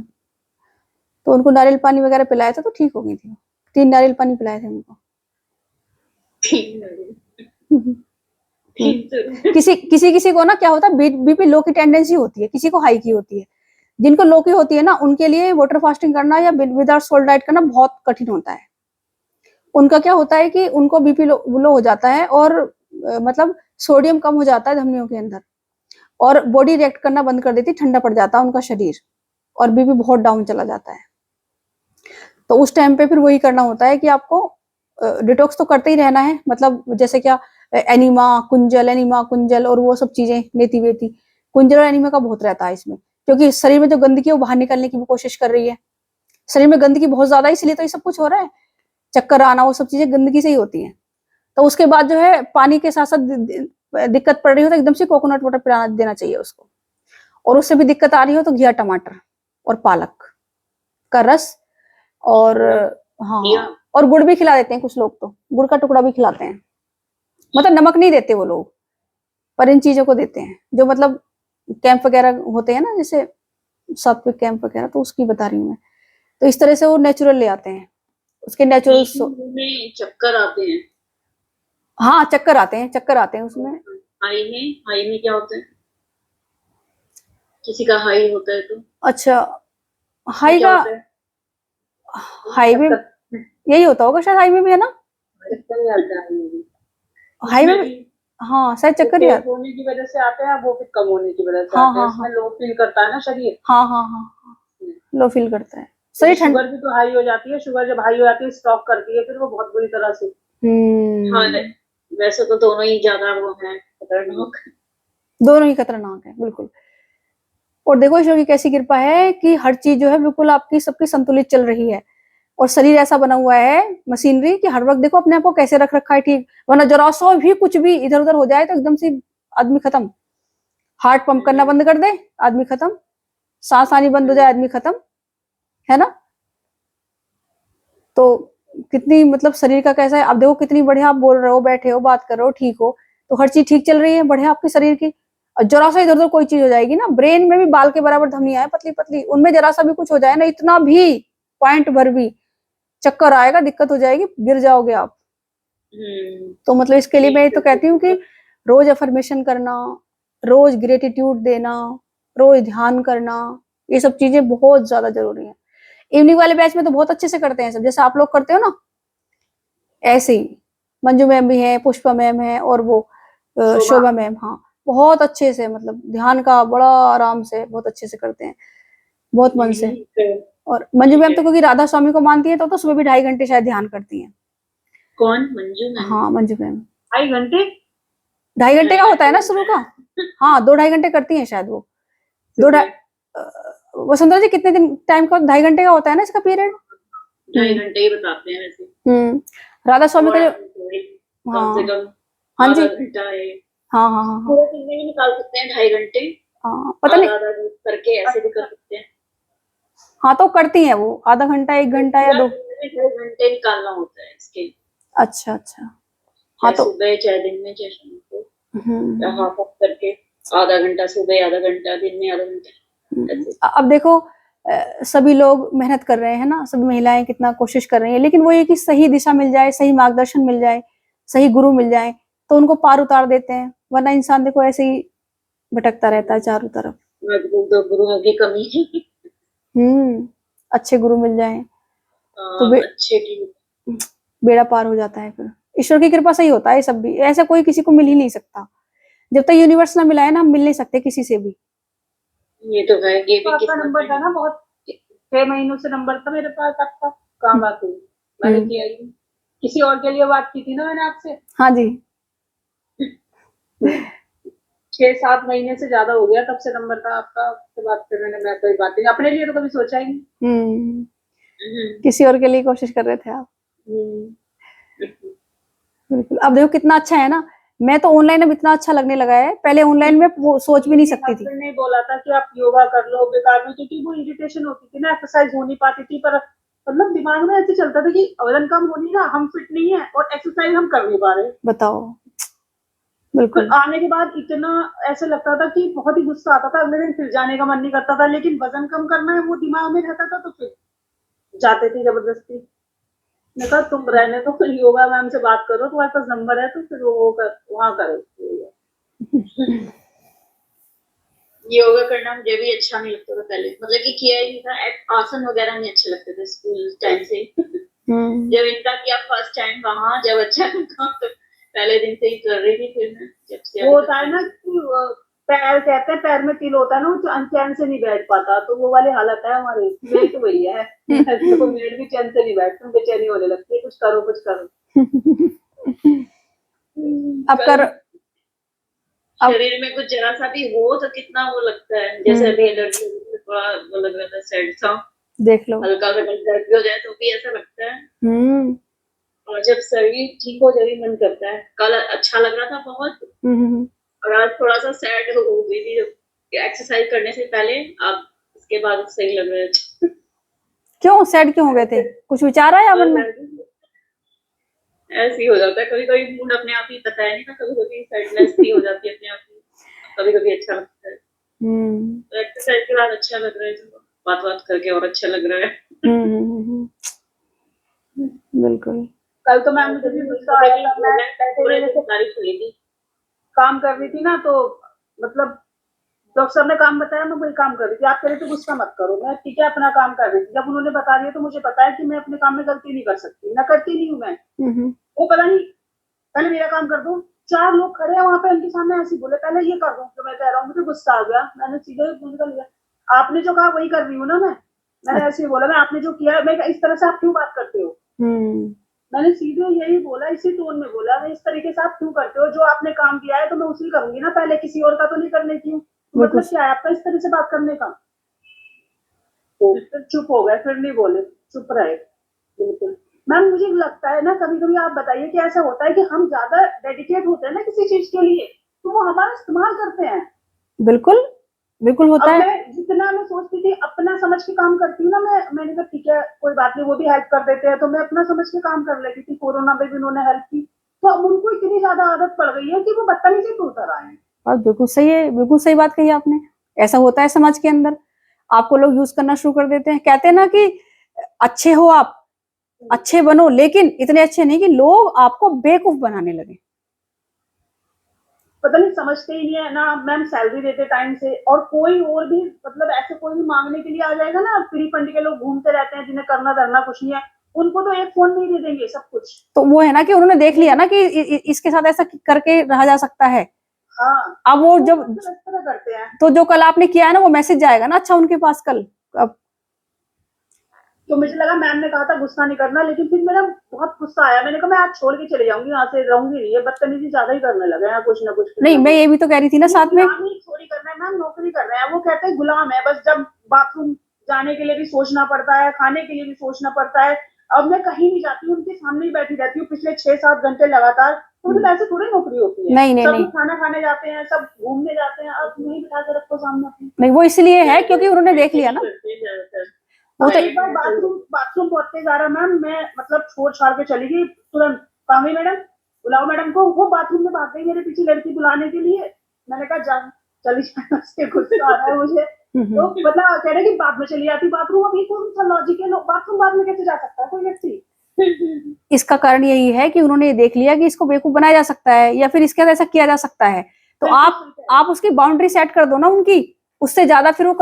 तो उनको नारियल पानी वगैरह पिलाया था तो ठीक हो गई थी। 3 नारियल पानी पिलाए थे उनको। किसी किसी किसी को ना क्या होता है, बीपी लो की टेंडेंसी होती है, किसी को हाई की होती है। जिनको लो की होती है ना उनके लिए वाटर फास्टिंग करना या विदाउट सोल्ट डाइट करना बहुत कठिन होता है। उनका क्या होता है कि उनको बीपी लो हो जाता है और मतलब सोडियम कम हो जाता है धमनियों के अंदर, और बॉडी रिएक्ट करना बंद कर देती है, ठंडा पड़ जाता है उनका शरीर, और बीपी बहुत डाउन चला जाता है। तो उस टाइम पे फिर वही करना होता है कि आपको डिटॉक्स तो करते ही रहना है, मतलब जैसे क्या एनीमा कुंजल और वो सब चीजें, नेति वेति। कुंजल और एनीमा का बहुत रहता है इसमें, क्योंकि शरीर में जो गंदगी है वो बाहर निकलने की भी कोशिश कर रही है। शरीर में गंदगी बहुत ज्यादा है, इसलिए तो ये सब कुछ हो रहा है, चक्कर आना वो सब चीजें गंदगी से ही होती है। तो उसके बाद जो है पानी के साथ साथ दिक्कत पड़ रही हो तो एकदम से कोकोनट वाटर पिला देना चाहिए उसको। और उससे भी दिक्कत आ रही हो तो घिया टमाटर और पालक का रस, और हाँ हाँ, और गुड़ भी खिला देते हैं कुछ लोग, तो गुड़ का टुकड़ा भी खिलाते हैं। मतलब नमक नहीं देते वो लोग, पर इन चीजों को देते हैं जो मतलब कैंप वगैरह होते हैं ना, जैसे सात्विक कैंप वगैरह, तो उसकी बता रही हूँ मैं। तो इस तरह से वो नेचुरल ले आते हैं, उसके नेचुरल। में चक्कर आते हैं। हाँ, चक्कर आते हैं, चक्कर आते हैं उसमें। हाई में क्या होता है? किसी का हाई होता है तो अच्छा, उसमें हाई क्या का, होता है? हाई में यही होता होगा शायद, हाई में भी है ना, चक्कर ही आता है। हाई में उसमें भी। भी हाँ शायद वो चक्कर ही तेज आता। होने की वजह से आते हैं, वो फिर कम होने की वजह से हाँ आते हैं, हाँ हाँ इसमें लो फील करता है ना शरीर। हाँ हाँ हाँ हाँ, लो फील करता है जैसे शरीर ठंड। शुगर भी तो हाई हो जाती है, शुगर जब हाई हो जाती है स्टॉक करती है फिर वो बहुत बुरी तरह से। हाँ, वैसे तो दोनों ही ज्यादा वो है खतरनाक। दोनों ही खतरनाक है बिल्कुल। और देखो ईश्वर की कैसी कृपा है कि हर चीज जो है बिल्कुल आपकी सबकी संतुलित चल रही है। और शरीर ऐसा बना हुआ है मशीनरी कि हर वक्त देखो अपने आप को कैसे रख रखा है ठीक, वरना जरा सा भी कुछ भी इधर उधर हो जाए तो एकदम से आदमी खत्म। हार्ट पंप करना बंद कर दे, आदमी खत्म। सांस आनी बंद हो जाए, आदमी खत्म, है ना। तो कितनी मतलब शरीर का कैसा है, अब देखो कितनी बढ़िया आप बोल रहे हो, बैठे हो, बात कर रहे हो, ठीक हो, तो हर चीज ठीक चल रही है बढ़िया आपके शरीर की। और जरा सा इधर उधर कोई चीज हो जाएगी ना, ब्रेन में भी बाल के बराबर धमनियां है पतली पतली, उनमें जरा सा भी कुछ हो जाए ना, इतना भी पॉइंट भर भी, चक्कर आएगा, दिक्कत हो जाएगी, गिर जाओगे आप। तो मतलब इसके लिए मैं तो कहती हूँ कि रोज अफर्मेशन करना, रोज ग्रेटिट्यूड देना, रोज ध्यान करना, ये सब चीजें बहुत ज्यादा जरूरी है। इवनिंग वाले बैच में तो बहुत अच्छे से करते हैं सब, जैसे आप लोग करते हो ना, ऐसे ही मंजू मैम भी है, पुष्पा मैम है, और वो शोभा मैम, हाँ बहुत अच्छे से, मतलब ध्यान का बड़ा आराम से बहुत अच्छे से करते हैं, बहुत मन से। और मंजू मैम तो क्योंकि राधा स्वामी को मानती है तो सुबह भी 2.5 घंटे शायद ध्यान करती हैं। कौन? मंजू मैम? हाँ मंजू मैम 2.5 घंटे? 2.5 घंटे का होता है ना शुरू का। हाँ 2-2.5 घंटे करती हैं शायद वो। दो ढाई वसुंधरा जी कितने दिन टाइम का, 2.5 घंटे का होता है ना इसका पीरियड। 2.5 घंटे ही बताते हैं वैसे। राधा स्वामी का जो, कम से हाँ कम हाँ जी, आधा घंटा है। हाँ हाँ हाँ हाँ पूरे दिन में भी निकाल सकते हैं 2.5 घंटे। हाँ, पता आधा नहीं। आधा करके ऐसे भी कर सकते हैं। हाँ तो करती हैं वो आधा घंटा 1 घंटा या 2। 2 घंटे निकालना होता है इसके, अच्छा अच्छा। हाँ चाहे तो सुबह चाहे दिन में चाहे शाम को, हम्म हाफ ऑफ करके आधा घंटा सुबह, आधा घंटा दिन में, आधा घंटा ऐसे। अब देखो सभी लोग मेहनत कर रहे हैं ना, सभी महिलाएं कितना कोशिश कर रही हैं, लेकिन वो ये कि सही दिशा मिल जाए, सही मार्गदर्शन मिल जाए, सही गुरु मिल जाए तो उनको पार उतार देते हैं, वरना इंसान देखो ऐसे ही भटकता रहता है चारों तरफ। गुरुओं की कमी है। अच्छे गुरु मिल जाए तो अच्छे की बेड़ा पार हो जाता है, फिर ईश्वर की कृपा से ही होता है सब भी, ऐसा कोई किसी को मिल ही नहीं सकता, जब तक यूनिवर्स ना मिला है ना हम मिल नहीं सकते किसी से भी। ये तो है, ये भी आपका किस्मत नंबर था है। ना, बहुत 6 महीनों से नंबर था मेरे पास आपका, कहाँ बात हुई? मैंने किया ही नहीं। किसी और के लिए बात की थी ना मैंने आपसे। हाँ जी 6-7 महीने से ज्यादा हो गया, तब से नंबर था आपका, आपसे बात करने में मैं कोई बात नहीं, अपने लिए तो कभी सोचा ही नहीं। किसी और के लिए कोशिश कर रहे थे आप। बिल्कुल। अब देखो कितना अच्छा है ना, मैं तो ऑनलाइन अब इतना अच्छा लगने लगा है, पहले ऑनलाइन में वो सोच भी नहीं सकती थी। हस्बैंड ने बोला था कि आप योगा कर लो बेकार में, क्योंकि वो इरिटेशन होती थी ना, एक्सरसाइज हो नहीं पाती थी, पर मतलब दिमाग में ऐसे चलता था कि वजन कम हो नहीं रहा, हम फिट नहीं है और एक्सरसाइज हम कर नहीं पा रहे। बताओ। फिर बिल्कुल आने के बाद इतना ऐसे लगता था कि बहुत ही गुस्सा आता था, अगले दिन फिर जाने का मन नहीं करता था, लेकिन वजन कम करना है वो दिमाग में रहता था, तो फिर जाते थे जबरदस्ती। मैंने कहा तुम रहने तो, फिर योगा मैम से बात करो, तुम्हारे पास नंबर है तो फिर वो वहां करो। योगा करना मुझे भी अच्छा नहीं लगता था पहले, मतलब कि किया ही नहीं था, आसन वगैरह नहीं अच्छे लगते थे स्कूल टाइम से। जब इनका किया फर्स्ट टाइम वहां, जब अच्छा लगा तो पहले दिन से ही कर रही थी, फिर मैं जब से वो होता है ना कि पैर कहते हैं, पैर में तिल होता है ना, वो चैन से नहीं बैठ पाता, तो वो वाली हालत है हमारी। मेरी तो वही है तो मेरी भी चैन से नहीं बैठती, बेचैनी होने लगती है, कुछ करो कुछ करो। अब कर शरीर में कुछ जरा सा भी हो तो कितना वो लगता है, जैसे अभी एलर्जी थोड़ा वो लग रहा था, सैड सा देख लो, हल्का सा दर्द भी हो जाए तो भी ऐसा लगता है। और जब शरीर ठीक हो जाए मन करता है। कल अच्छा लग रहा था बहुत, और आज थोड़ा सा सैड हो गई थी एक्सरसाइज करने से पहले, अब उसके बाद सही लग रहा है। क्यों सैड क्यों हो गए थे, कुछ विचार आया मन में? ऐसे ही हो जाता है कभी कभी, मूड अपने आप ही पता है नहीं ना, कभी कभी सैडनेस भी हो जाती है अपने आप ही, कभी कभी अच्छा लगता है। तो एक्सरसाइज के बाद अच्छा लग रहा है, तो बात करके और अच्छा लग रहा है। बिल्कुल। कल तो मैम मुझे भी गुस्सा आया था, मैं बैठे हुए तारीफ हुई थी, काम कर रही थी ना, तो मतलब डॉक्टर साहब ने काम बताया, मैं वही काम कर रही थी, आप कह रहे थे गुस्सा मत करो, मैं ठीक है अपना काम कर रही थी। जब उन्होंने बता दिया तो मुझे पता है कि मैं अपने काम में गलती नहीं कर सकती, मैं करती नहीं हूँ मैं। वो पता नहीं, पहले मेरा काम कर दो, 4 लोग खड़े हैं वहां पे, उनके सामने ऐसे बोले पहले ये कर दो जो मैं कह रहा हूँ, मुझे गुस्सा आ गया, मैंने सीधे मुझे लिया, आपने जो कहा वही कर रही हूँ ना मैंने ऐसे ही बोला, मैं आपने जो किया मैं इस तरह से आप क्यों बात करते हो, मैंने सीधे यही बोला, इसी टोन में बोला, मैं इस तरीके से आप क्यों करते हो, जो आपने काम किया है तो मैं उसी करूंगी ना पहले, किसी और का तो नहीं करने की हूँ, मतलब क्या है आपका इस तरह से बात करने का। तो फिर चुप हो गए, फिर नहीं बोले, चुप रहे। बिल्कुल मैम, मुझे लगता है ना कभी कभी आप बताइए कि ऐसा होता है कि हम ज्यादा डेडिकेट होते हैं ना किसी चीज के लिए, तो वो हमारा इस्तेमाल करते हैं। बिल्कुल बिल्कुल होता अब है। मैं जितना मैं सोचती थी अपना समझ के काम करती हूँ ना, मैंने कहा ठीक है कोई बात नहीं, वो भी हेल्प कर देते हैं, तो मैं अपना समझ के काम कर लेती थी, कोरोना में भी उन्होंने हेल्प की, तो अब उनको इतनी ज्यादा आदत पड़ गई है कि वो बदतमीजी पे उतर आए हैं। और बिल्कुल सही है, बिल्कुल सही बात कही आपने, ऐसा होता है समाज के अंदर, आपको लोग यूज करना शुरू कर देते हैं, कहते हैं ना कि अच्छे हो आप, अच्छे बनो, लेकिन इतने अच्छे नहीं कि लोग आपको बेवकूफ बनाने लगे। पता नहीं समझते ही नहीं है ना मैम, सैलरी देते टाइम से, और कोई और भी मतलब ऐसे कोई भी मांगने के लिए आ जाएगा ना, फ्री फंड के लोग घूमते रहते हैं जिन्हें करना धरना कुछ नहीं है, उनको तो एक फोन नहीं दे देंगे सब कुछ। तो वो है ना कि उन्होंने देख लिया ना कि इसके साथ ऐसा करके रहा जा सकता है। हाँ अब वो तो जब इस तरह करते हैं, तो जो कल आपने किया है ना वो मैसेज जाएगा ना अच्छा उनके पास कल। अब तो मुझे लगा मैम ने कहा था गुस्सा नहीं करना, लेकिन फिर मेरा बहुत गुस्सा आया, मैंने कहा मैं आज छोड़ के चले जाऊंगी, यहाँ से रहूंगी नहीं, ये बदतमीजी ज्यादा ही करने लगे हैं कुछ ना कुछ। नहीं, मैं ये भी तो कह रही थी ना साथ में, गुलामी थोड़ी करना है मैम, नौकरी कर रहे हैं, वो कहते हैं गुलाम है, बस जब बाथरूम जाने के लिए भी सोचना पड़ता है, खाने के लिए भी सोचना पड़ता है। अब मैं कहीं नहीं जाती हूँ, उनके सामने ही बैठी रहती हूँ पिछले 6-7 घंटे लगातार, तो मतलब ऐसे थोड़ी नौकरी होती है। नहीं नहीं सब नहीं खाना खाने जाते हैं, सब घूमने जाते हैं, अब नहीं बिठा के रखो सामने अपने। नहीं, वो इसलिए है क्योंकि उन्होंने देख लिया ना, वो तो एक बार बाथरूम पहुंचते जा रहा मैम, मैं मतलब छोड़ छाड़ के चली गई तुरंत, कहाँ गई मैडम, बुलाओ मैडम को। वो बाथरूम में भाग गई मेरे पीछे लड़की बुलाने के लिए। मैंने कहा जा चली जाए, उसके गुस्सा आ रहा है मुझे। तो मतलब कह रहे कि बाद में चली जाती बाथरूम। अभी कौन सा लॉजिक है, बाथरूम बाद में कैसे जा सकता है कोई व्यक्ति? इसका कारण यही है कि उन्होंने ये देख लिया कि इसको बेवकूफ बनाया जा सकता है या फिर इसके साथ ऐसा किया जा सकता है। तो आप उसकी बाउंड्री सेट कर दो ना उनकी, उससे ज्यादा फिर वो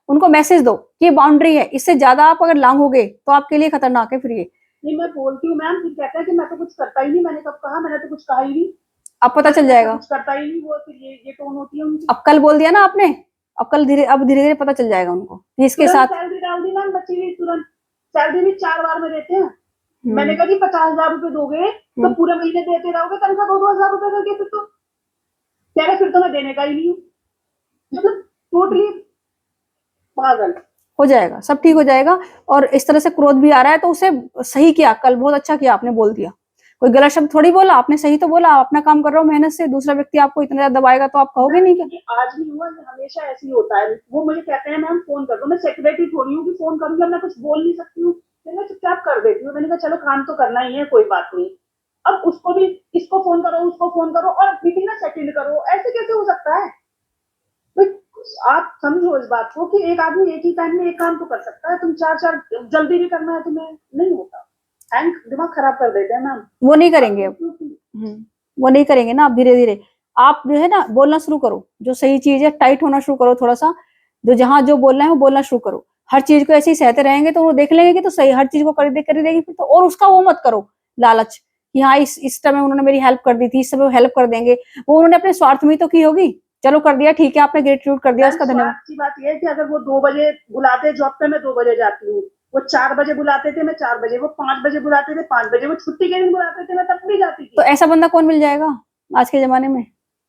उनको मैसेज दो कि ये बाउंड्री है, इससे ज्यादा आप अगर लांघोगे तो आपके लिए खतरनाक है फिर ये। नहीं मैं बोलती हूँ मैम, फिर कहता है कि मैं तो कुछ करता ही नहीं। मैंने कब कहा, मैंने तो कुछ कहा ही नहीं। अब पता चल जाएगा, कुछ करता ही नहीं वो, फिर ये टोन होती है उनकी। अब कल बोल दिया ना आपने, अब धीरे धीरे पता चल जाएगा उनको कि इसके साथ। सैलरी डाल दी मैम, बच्ची भी तुरंत सैलरी भी 4 बार में देते हैं। मैंने कहा कि 50,000 रुपए दोगे तो पूरे महीने देते रहोगे तनख्वाह 2,000 रुपए करके, फिर तो कह रहे फिर तो मैं देने का ही नहीं हूँ। मतलब टोटली पागल। हो जाएगा, सब ठीक हो जाएगा। और इस तरह से क्रोध भी आ रहा है तो उसे सही किया, कल बहुत अच्छा किया आपने, बोल दिया। कोई गलत शब्द थोड़ी बोला आपने, सही तो बोला। आप अपना काम कर रहे हो मेहनत से, दूसरा व्यक्ति आपको इतना ज्यादा दबाएगा तो आप कहोगे नहीं क्या? आज नहीं हुआ, हमेशा ऐसे ही होता है। वो मुझे कहते हैं मैम फोन कर दो, मैं सेक्रेटरी थोड़ी हूँ कि फोन करूंगी, मैं कुछ बोल नहीं सकती हूँ। मैं चुपचाप कर देती हूँ। मैंने कहा चलो काम तो करना ही है, कोई बात नहीं। अब उसको भी, इसको फोन करो, उसको फोन करो और मीटिंग ना सेटिल करो, ऐसे कैसे हो सकता है? आप समझो इस बात को कि एक आदमी एक ही टाइम में एक काम तो कर सकता है। तुम चार जल्दी भी करना है तुम्हें, नहीं होता। दिमाग खराब कर देते हैं मैम। वो नहीं करेंगे अब, वो नहीं करेंगे ना। आप धीरे धीरे आप जो है ना बोलना शुरू करो, जो सही चीज है टाइट होना शुरू करो थोड़ा सा। जो जहां जो बोलना है वो बोलना शुरू करो। हर चीज को ऐसे ही सहते रहेंगे तो वो देख लेंगे कि तो सही, हर चीज को कर देगी फिर तो। और उसका वो मत करो लालच कि हाँ इस समय उन्होंने मेरी हेल्प कर दी थी, इस समय वो हेल्प कर देंगे। वो उन्होंने अपने स्वार्थ में तो की होगी, चलो कर दिया ठीक है, आपने ग्रेटिट्यूड कर दिया, उसका धन्यवाद। अच्छी बात यह है कि अगर वो 2 बजे बुलाते जॉब पे, मैं 2 बजे जाती हूँ। वो 4 बजे बुलाते थे, मैं 4 बजे। वो 5 बजे बुलाते थे, 5 बजे। वो छुट्टी के दिन बुलाते थे, मैं तब भी जाती थी। तो ऐसा बंदा कौन मिल जाएगा आज के जमाने में?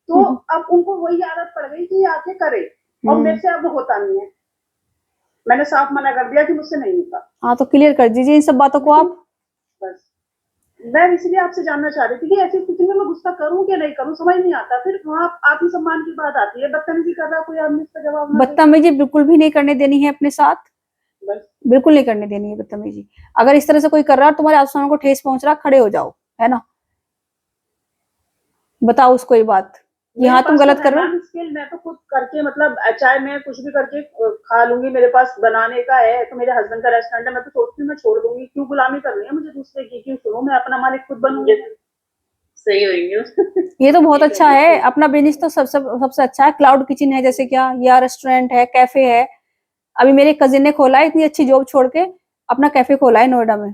तो अब उनको वही आदत पड़ गई कि आके करे, और मेरे से अब होता नहीं है। मैंने साफ मना कर दिया कि मुझसे नहीं होता। हाँ तो क्लियर कर दीजिए इन सब बातों को आप। बस मैं इसलिए आपसे जानना चाह रही थी कि ऐसी स्थिति में मैं गुस्सा करूं कि नहीं करूं, समझ नहीं आता। फिर वहाँ आत्मसम्मान की बात आती है। बदतमीजी कर रहा कोई आदमी, इसका जवाब ना दे। बदतमीजी बिल्कुल भी नहीं करने देनी है अपने साथ, बिल्कुल नहीं करने देनी है बदतमीजी। अगर इस तरह से कोई कर रहा है तुम्हारे आत्मसम्मान को ठेस पहुंच रहा, खड़े हो जाओ, है ना, बताओ उसको ये बात कि हाँ तुम गलत कर रहे हो। स्किल मैं तो खुद करके, मतलब चाहे मैं कुछ भी करके खा लूंगी। मेरे पास बनाने का है, तो मेरे हस्बैंड का रेस्टोरेंट है, मैं तो सोचती हूँ मैं छोड़ दूंगी। क्यों गुलामी करनी है मुझे दूसरे की? क्यों सुनो, मैं अपना मालिक खुद बनूंगी। सही होंगे। ये तो बहुत अच्छा है, अपना बिजनेस तो सबसे अच्छा है। क्लाउड किचन है जैसे, क्या या रेस्टोरेंट है, कैफे है। अभी मेरे कजिन ने खोला है, इतनी अच्छी जॉब छोड़ के अपना कैफे खोला है नोएडा में।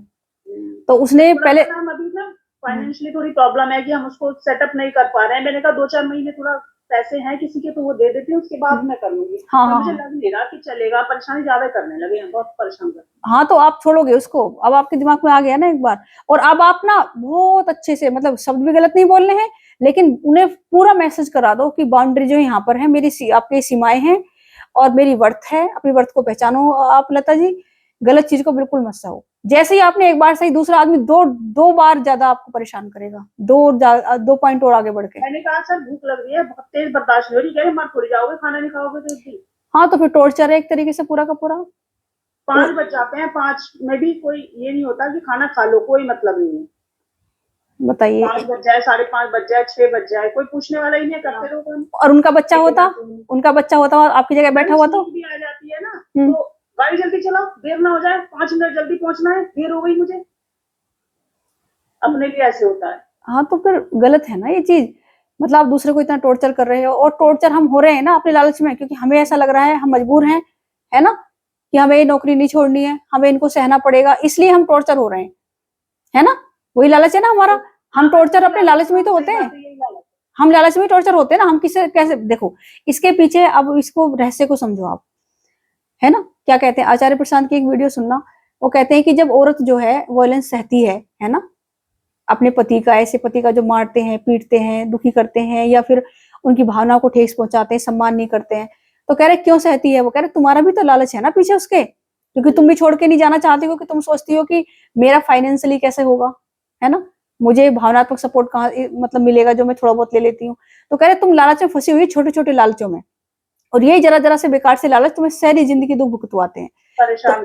तो उसने पहले अभी ना फाइनेंशियली थोड़ी प्रॉब्लम है कि हम उसको सेटअप नहीं कर पा रहे हैं। मैंने कहा 2-4 महीने थोड़ा पैसे हैं किसी के तो वो दे देती हूँ, उसके बाद मैं कर लूंगी। हाँ, तो मुझे लग नहीं रहा कि चलेगा। परेशानी ज्यादा करने लगे हैं, बहुत परेशान कर। हाँ तो आप छोड़ोगे उसको, अब आपके दिमाग में आ गया ना एक बार। और अब आप ना बहुत अच्छे से, मतलब शब्द भी गलत नहीं बोलने हैं, लेकिन उन्हें पूरा मैसेज करा दो कि बाउंड्री जो यहाँ पर है मेरी, आपकी सीमाएं हैं और मेरी वर्थ है। अपनी वर्थ को पहचानो आप लता जी, गलत चीज को बिल्कुल मत सहो। जैसे ही आपने एक बार सही, दूसरा आदमी दो बार ज्यादा आपको परेशान करेगा, 2 पॉइंट और आगे बढ़ के। मैंने कहा सर भूख लग रही है, बहुत तेज बर्दाश्त नहीं हो रही। मर थोड़ी जाओगे, खाना नहीं खाओगे तो एक दिन। हाँ तो फिर टॉर्चर है एक तरीके से पूरा का पूरा। 5 बज जाते हैं, 5 में भी कोई ये नहीं होता कि खाना खा लो, कोई मतलब नहीं है। बताइए, 5 बज जाए, 5:30 बज जाए, 6 बज जाए, कोई पूछने वाला ही नहीं, करते रहो काम। और उनका बच्चा होता आपकी जगह बैठा हुआ तो भी आ जाती है ना, तो गाड़ी जल्दी चलाओ, देर ना हो जाए, 5 मिनट जल्दी पहुंचना है, देर हो गई मुझे। अपने लिए ऐसे होता है। हाँ तो फिर गलत है ना ये चीज। मतलब आप दूसरे को इतना टॉर्चर कर रहे हो, और टॉर्चर हम हो रहे हैं ना अपने लालच में, क्योंकि हमें ऐसा लग रहा है हम मजबूर हैं, है ना, कि हमें ये नौकरी नहीं छोड़नी है, हमें इनको सहना पड़ेगा, इसलिए हम टॉर्चर हो रहे हैं, है ना। वही लालच है ना हमारा। हम टॉर्चर अपने लालच में ही तो होते हैं, हम लालच में टॉर्चर होते हैं ना। हम किसे कैसे देखो, इसके पीछे अब इसको रहस्य को समझो आप, है ना। क्या कहते हैं, आचार्य प्रशांत की एक वीडियो सुनना। वो कहते हैं कि जब औरत जो है वॉयलेंस सहती है ना, अपने पति का, ऐसे पति का जो मारते हैं, पीटते हैं, दुखी करते हैं, या फिर उनकी भावनाओं को ठेस पहुंचाते हैं, सम्मान नहीं करते हैं, तो कह रहे क्यों सहती है? वो कह रहे तुम्हारा भी तो लालच है ना पीछे उसके, क्योंकि तुम भी छोड़ के नहीं जाना चाहती हो, कि तुम सोचती हो कि मेरा फाइनेंशियली कैसे होगा, है ना, मुझे भावनात्मक सपोर्ट कहाँ मतलब मिलेगा जो मैं थोड़ा बहुत ले लेती हूँ। तो कह रहे तुम लालच में फंसी हुई, छोटे छोटे लालचों में, और यही जरा जरा से बेकार से लालच तुम्हें सारी जिंदगी दुख भुगतवाते हैं, परेशान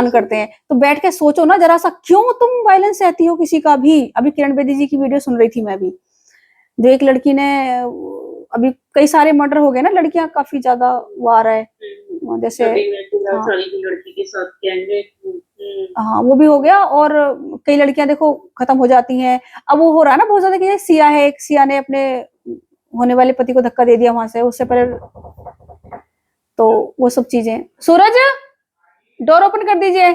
करते हैं। तो बैठ के सोचो ना जरा सा, क्यों तुम वायलेंस सहती हो किसी का भी। अभी किरण बेदी जी की वीडियो सुन रही थी मैं भी, जो एक लड़की ने, अभी कई सारे मर्डर हो गए ना, लड़कियां काफी ज्यादा वो आ रहा है, जैसे हाँ, लड़की के साथ हाँ वो भी हो गया, और कई लड़कियां देखो खत्म हो जाती हैं। अब वो हो रहा है ना बहुत ज्यादा कि सिया है, एक सिया ने अपने होने वाले पति को धक्का दे दिया वहां से, उससे पहले, तो वो सब चीजें। सूरज डोर ओपन कर दीजिए।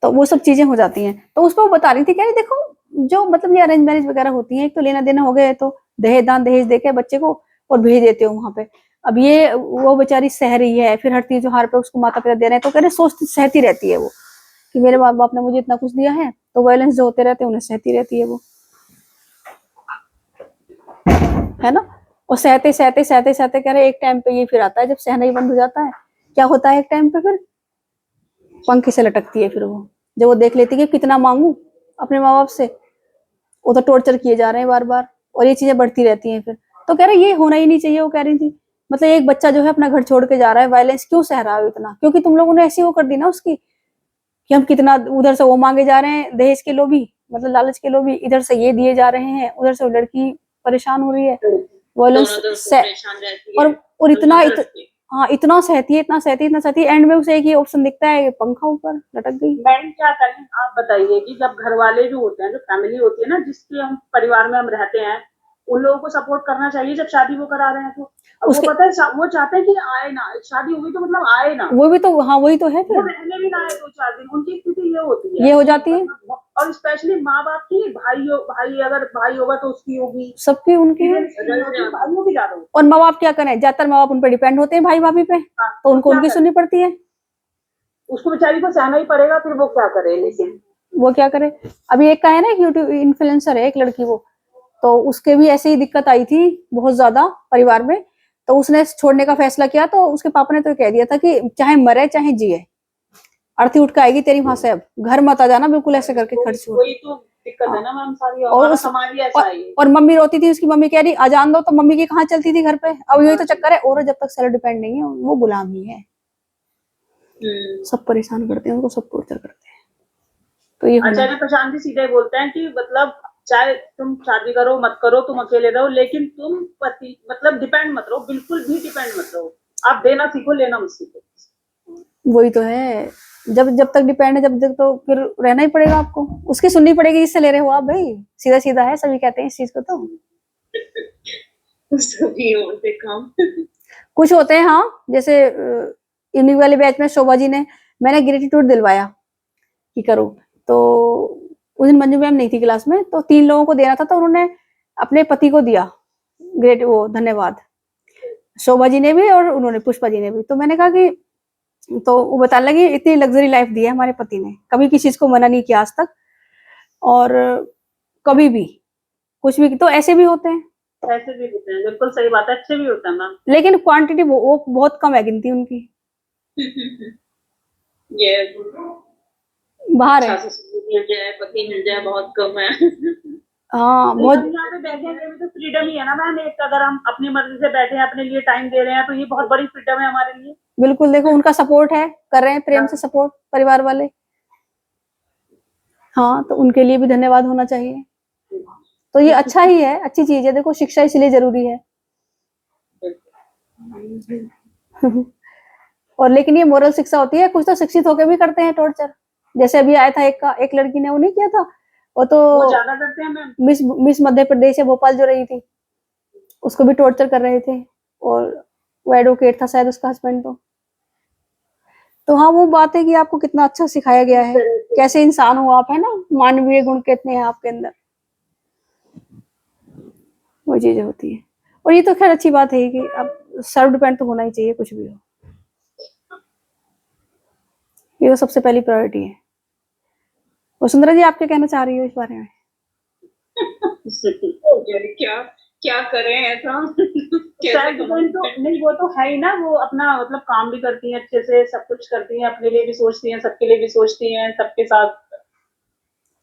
तो वो सब चीजें हो जाती हैं। तो उसको बता रही थी, कह रही देखो जो मतलब ये अरेंज मैरिज वगैरह होती है, एक तो लेना देना हो गया, तो दहेज दान दहेज देके बच्चे को और भेज देते हो वहां पे। अब ये वो बेचारी सह रही है, फिर हर तीज त्योहार पे उसको माता पिता दे रहे हैं, तो कह रहे सोचती सहती रहती है वो कि मेरे माँ बाप ने मुझे इतना कुछ दिया है, तो वायलेंस जो होते रहते हैं उन्हें सहती रहती है वो, है ना। और सहते सहते सहते सहते कह रहे एक टाइम पे ये फिर आता है जब सहना ही बंद हो जाता है। क्या होता है एक टाइम पे, फिर पंखे से लटकती है। फिर वो जब वो देख लेती है कि कितना मांगू अपने माँ बाप से, वो तो टॉर्चर किए जा रहे हैं बार बार, और ये चीजें बढ़ती रहती हैं फिर। तो कह रहे ये होना ही नहीं चाहिए। वो कह रही थी मतलब एक बच्चा जो है अपना घर छोड़ के जा रहा है, वायलेंस क्यों सह रहा है इतना, क्योंकि तुम लोगों ने ऐसी वो कर दी ना उसकी, कि हम कितना उधर से वो मांगे जा रहे हैं दहेज के लोभी, मतलब लालच के लोभी, इधर से ये दिए जा रहे हैं, उधर से वो लड़की परेशान हो रही है, वायलेंस और इतना हाँ इतना सहती है, इतना सहती है, इतना सहती है, एंड में उसे एक ही ऑप्शन दिखता है, पंखा ऊपर लटक गई। मैडम क्या करें आप बताइए कि जब घर वाले जो होते हैं, जो फैमिली होती है ना, जिसके हम परिवार में हम रहते हैं, उन लोगों को सपोर्ट करना चाहिए जब शादी वो करा रहे हैं तो। अब वो पता है वो चाहते हैं कि आए ना, शादी हुई तो मतलब आए ना, वो भी तो हाँ वही तो है, वो फिर रहने भी ना आए 2-4 दिन, उनकी स्थिति ये होती है, ये हो जाती है। और स्पेशली माँ बाप की, भाई अगर भाई होगा तो उसकी होगी, सबकी उनकी, भाइयों की ज्यादा होगी। और माँ बाप क्या करें, ज्यादातर माँ बाप उन पर डिपेंड होते हैं भाई भाभी पे, तो उनको उनकी सुननी पड़ती है। उसको बेचारी को सहना ही पड़ेगा, फिर वो क्या करे, लेकिन वो क्या करे। अभी एक का है ना, एक यूट्यूब इन्फ्लुएंसर है एक लड़की, वो तो उसके भी ऐसे ही दिक्कत आई थी बहुत ज्यादा परिवार में, तो उसने छोड़ने का फैसला किया, तो उसके पापा ने तो कह दिया था कि चाहे मरे चाहे जिए, अर्थी उठ के आएगी तेरी वहां से, अब घर मत आ जाना बिल्कुल ऐसे करके खर्च हो। वही तो दिक्कत है ना मैम, सारी और समाज ही ऐसा है। और मम्मी रोती थी, उसकी मम्मी कह रही आजान दो, तो मम्मी की कहाँ चलती थी घर पे। अब यही तो चक्कर है, औरत जब तक सेल्फ डिपेंड नहीं है वो गुलाम ही है, सब परेशान करते हैं उनको, सब टॉर्चर करते हैं। तो ये आचार्य प्रशांत जी सीधे बोलते हैं कि मतलब चाहे तुम शादी करो मत करो, तुम अकेले रहो, लेकिन तुम पति मतलब डिपेंड मत रहो, बिल्कुल भी डिपेंड मत रहो, आप देना सीखो, लेना मत सीखो। वही तो है, जब तक डिपेंड है, जब तक तो फिर रहना ही पड़ेगा आपको, उसकी सुननी पड़ेगी जिससे ले रहे हो आप भाई, सीधा सीधा है, सभी कहते हैं इस चीज को। तो सभी होते काम कुछ होते हैं हाँ, जैसे इन्हीं वाले बैच में शोभा जी ने, मैंने ग्रेटिट्यूड दिलवाया कि करो, तो उस दिन मंजू मैम नहीं थी क्लास में, तो 3 लोगों को देना था, तो उन्होंने अपने पति को दिया ग्रेट वो धन्यवाद, शोभा जी ने भी और उन्होंने पुष्पा जी ने भी। तो मैंने कहा कि, तो वो बताने लगी इतनी लग्जरी लाइफ दी है हमारे पति ने, कभी किसी चीज को मना नहीं किया आज तक, और कभी भी कुछ भी, तो ऐसे भी होते हैं, ऐसे भी होते हैं, बिल्कुल सही बात है, अच्छे भी होते हैं मैम, लेकिन क्वांटिटी वो बहुत कम है, गिनती उनकी ये बाहर है, मिल जाए, पति मिल जाए, बहुत कम है। हाँ बहुत। यहाँ पे बैठने में तो फ्रीडम ही है ना मैम, एक अगर हम अपनी मर्जी से बैठे हैं, अपने लिए टाइम दे रहे हैं, तो ये बहुत बड़ी फ्रीडम है हमारे लिए। बिल्कुल, देखो उनका सपोर्ट है, कर रहे हैं प्रेम से सपोर्ट परिवार वाले, हाँ तो उनके लिए भी धन्यवाद होना चाहिए। तो ये अच्छा ही है, अच्छी चीज है, देखो शिक्षा इसलिए जरूरी है और लेकिन ये मोरल शिक्षा होती है, कुछ तो शिक्षित होकर भी करते हैं टॉर्चर, जैसे अभी आया था एक लड़की ने वो नहीं किया था, वो तो वो ज्यादा करते हैं मैम, मिस मध्य प्रदेश या भोपाल जो रही थी, उसको भी टॉर्चर कर रहे थे, और वो एडवोकेट था शायद उसका हस्बैंड। तो हाँ वो बात है कि आपको कितना अच्छा सिखाया गया है, कैसे इंसान हो आप, है ना, मानवीय गुण कितने हैं आपके अंदर, वो चीजें होती है। और ये तो खैर अच्छी बात है कि अब सेल्फ डिपेंड तो होना ही चाहिए कुछ भी हो, ये तो सबसे पहली प्रायोरिटी है। वसुंधरा जी आप क्या कहना चाह रही हो इस बारे में? क्या क्या करें ऐसा सेल्फ डिपेंड तो नहीं, वो तो है ही ना, वो अपना मतलब काम भी करती हैं अच्छे से, सब कुछ करती हैं, अपने लिए भी सोचती हैं, सबके लिए भी सोचती हैं, सबके साथ,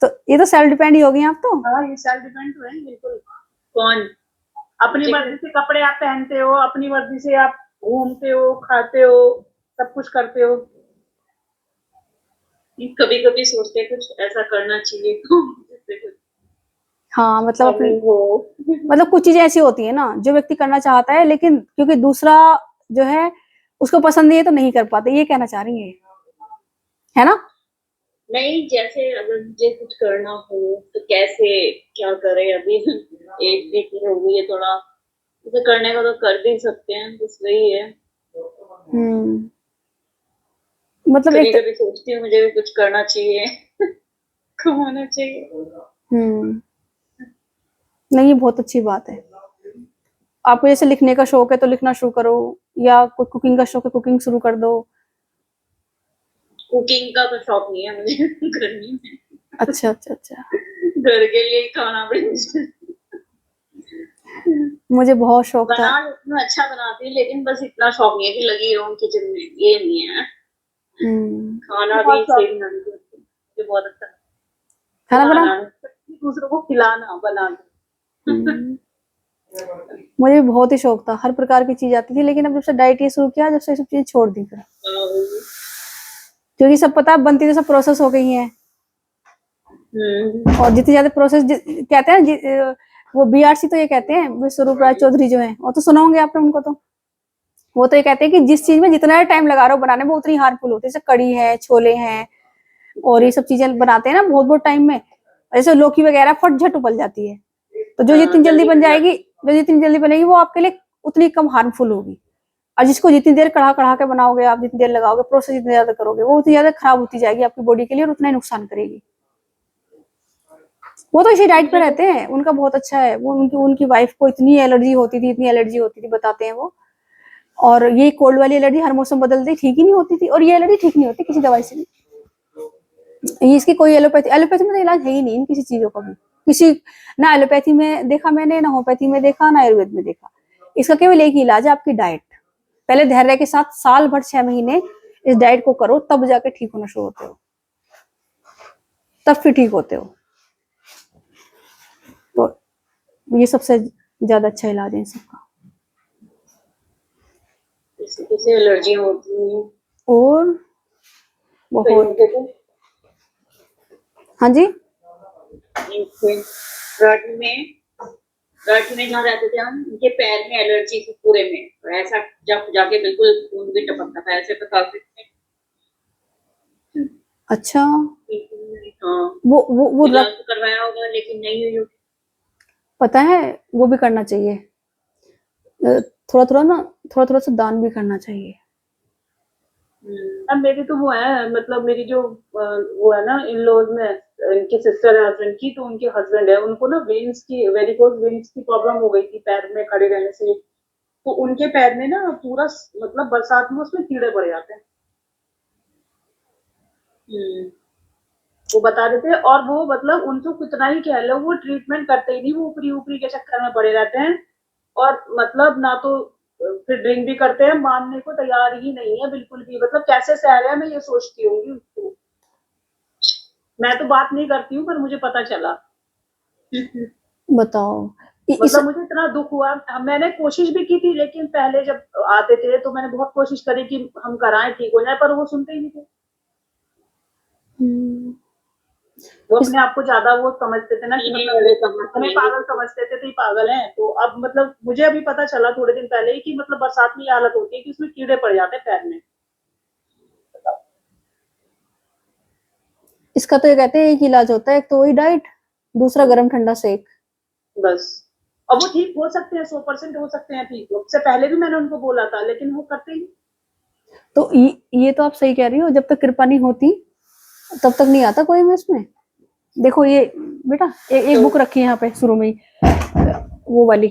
तो ये तो सेल्फ डिपेंड ही हो गई आप तो। हाँ ये सेल्फ डिपेंड तो है बिल्कुल। कौन अपनी मर्जी से कपड़े आप पहनते हो, अपनी मर्जी से आप घूमते हो, खाते हो, सब कुछ करते हो। कभी कभी सोचते हैं कुछ ऐसा करना चाहिए तो जिससे कुछ हाँ मतलब अपनी अर्निंग हो। मतलब कुछ चीजें ऐसी होती है ना जो व्यक्ति करना चाहता है, लेकिन क्योंकि दूसरा जो है उसको पसंद नहीं है तो नहीं कर पाते, ये कहना चाह रही है ना? नहीं, जैसे अगर मुझे कुछ करना हो तो कैसे क्या करें, अभी एज भी इतनी हो गई है, थोड़ा उसे करने को तो कर भी सकते हैं, बस वही है। हम्म मतलब कभी एक कभी सोचती हूँ मुझे भी कुछ करना चाहिए, कमाना चाहिए। हम्म नहीं, ये बहुत अच्छी बात है। आपको जैसे लिखने का शौक है तो लिखना शुरू करो, या कोई कुकिंग का शौक है कुकिंग शुरू कर दो। कुकिंग का तो शौक नहीं है मुझे गर्मी में, अच्छा अच्छा अच्छा। घर के लिए ही खाना पड़ेगा। मुझे बहुत शौक था। बना लेती हूँ, अच्छा बनाती हूँ, लेकिन बस इतना शौक नहीं है कि लगी रहूं किचन में, ये नहीं है। खाना भी बहुत सही शौक बनाती हूँ, मुझे बहुत अच्छा खाना बना बनाना। दूसरों को खिलाना, बनाना। हम्म, मुझे भी बहुत ही शौक था, हर प्रकार की चीज आती थी, लेकिन अब जब से डाइट ये शुरू किया, जब से ये सब चीजें छोड़ दी फिर, क्योंकि सब पता है बनती तो सब प्रोसेस हो गई है। और जितनी ज्यादा प्रोसेस कहते हैं वो बीआरसी तो ये कहते हैं, विश्वरूप राय चौधरी जो है, वो तो सुना होंगे आपने उनको, तो वो तो ये कहते हैं कि जिस चीज में जितना टाइम लगा रहे हो बनाने में वो उतनी हार्मफुल होती है। जैसे कड़ी है, छोले हैं, और ये सब चीजें बनाते हैं ना बहुत बहुत टाइम में, जैसे लौकी वगैरह फट झट उबल जाती है, तो जो जितनी जल्दी बन जाएगी, जो जितनी जल्दी बनेगी वो आपके लिए उतनी कम हार्मफुल होगी। और जिसको जितनी देर कढ़ा कढ़ा के बनाओगे, आप जितनी देर लगाओगे, प्रोसेस जितनी ज्यादा करोगे, वो उतनी ज्यादा खराब होती जाएगी आपकी बॉडी के लिए और उतना ही नुकसान करेगी। वो तो इसी डाइट पे रहते हैं, उनका बहुत अच्छा है। वो उनकी उनकी वाइफ को इतनी एलर्जी होती थी, इतनी एलर्जी होती थी, बताते हैं वो। और ये कोल्ड वाली एलर्जी हर मौसम बदलती ठीक ही नहीं होती थी, और ये एलर्जी ठीक नहीं होती किसी दवाई से भी। ये इसकी कोई एलोपैथी एलोपैथी में तो इलाज है ही नहीं इन किसी चीजों का भी, किसी ना एलोपैथी में देखा मैंने, ना होम्योपैथी में देखा, ना आयुर्वेद में देखा। इसका केवल एक ही इलाज है, आपकी डाइट। पहले धैर्य के साथ साल भर 6 महीने इस डाइट को करो, तब जाके ठीक होना शुरू होते हो, तब फिर ठीक होते हो। तो ये सबसे ज्यादा अच्छा इलाज है इन सबका। किसी एलर्जी होती है और बहुत। हाँ जी, रट में जहाँ रहते थे हम, उनके पैर में एलर्जी थी पूरे में, तो ऐसा जब जाके बिल्कुल खून भी टपकता था, ऐसे बता सकते हैं। अच्छा। हाँ, वो इलाज तो करवाया होगा लेकिन नहीं हुई। पता है, वो भी करना चाहिए, थोड़ा थोड़ा ना, थोड़ा थोड़ा सा दान भी करना चाहिए। अब मेरी तो वो है, मतलब मेरी जो वो है ना इन लॉज में, इनकी सिस्टर है हस्बैंड की, तो उनके हस्बैंड है, उनको ना वेन्स की, वेरिकोज वेन्स की प्रॉब्लम हो गई थी पैर में खड़े रहने से। तो उनके पैर में ना पूरा मतलब बरसात में उसमें कीड़े पड़ जाते हैं। वो बता रहे थे, और वो मतलब उनको कितना ही कह लो, वो ट्रीटमेंट करते ही नहीं, वो ऊपरी ऊपरी के चक्कर में पड़े रहते हैं। और मतलब ना तो फिर ड्रिंक भी करते हैं, मानने को तैयार ही नहीं है बिल्कुल भी, मतलब कैसे सह रहे हैं, मैं ये सोचती हूँ उसको। मैं तो बात नहीं करती हूँ, पर मुझे पता चला। बताओ। मतलब मुझे इतना दुख हुआ, मैंने कोशिश भी की थी, लेकिन पहले जब आते थे तो मैंने बहुत कोशिश करी कि हम कराएं, ठीक हो जाए, पर वो सुनते ही नहीं थे। वो अपने आप को ज्यादा वो समझते थे ना कि मतलब हमें पागल समझते थे, तो ये पागल हैं। तो अब मतलब मुझे अभी पता चला थोड़े दिन पहले ही कि मतलब बरसात में ये हालत होती है कि उसमें कीड़े पड़ जाते हैं पैर में। इसका तो ये कहते हैं एक इलाज होता है, एक तो वही डाइट, दूसरा गर्म ठंडा सेक। बस, और वो ठीक हो सकते हैं, 100% हो सकते हैं ठीक। उससे पहले भी मैंने उनको बोला था, लेकिन वो करते ही। तो ये तो आप सही कह रही हो, जब तक कृपा नहीं होती तब तक नहीं आता कोई में इसमें। देखो ये बेटा, एक बुक रखी है यहाँ पे शुरू में ही, वो वाली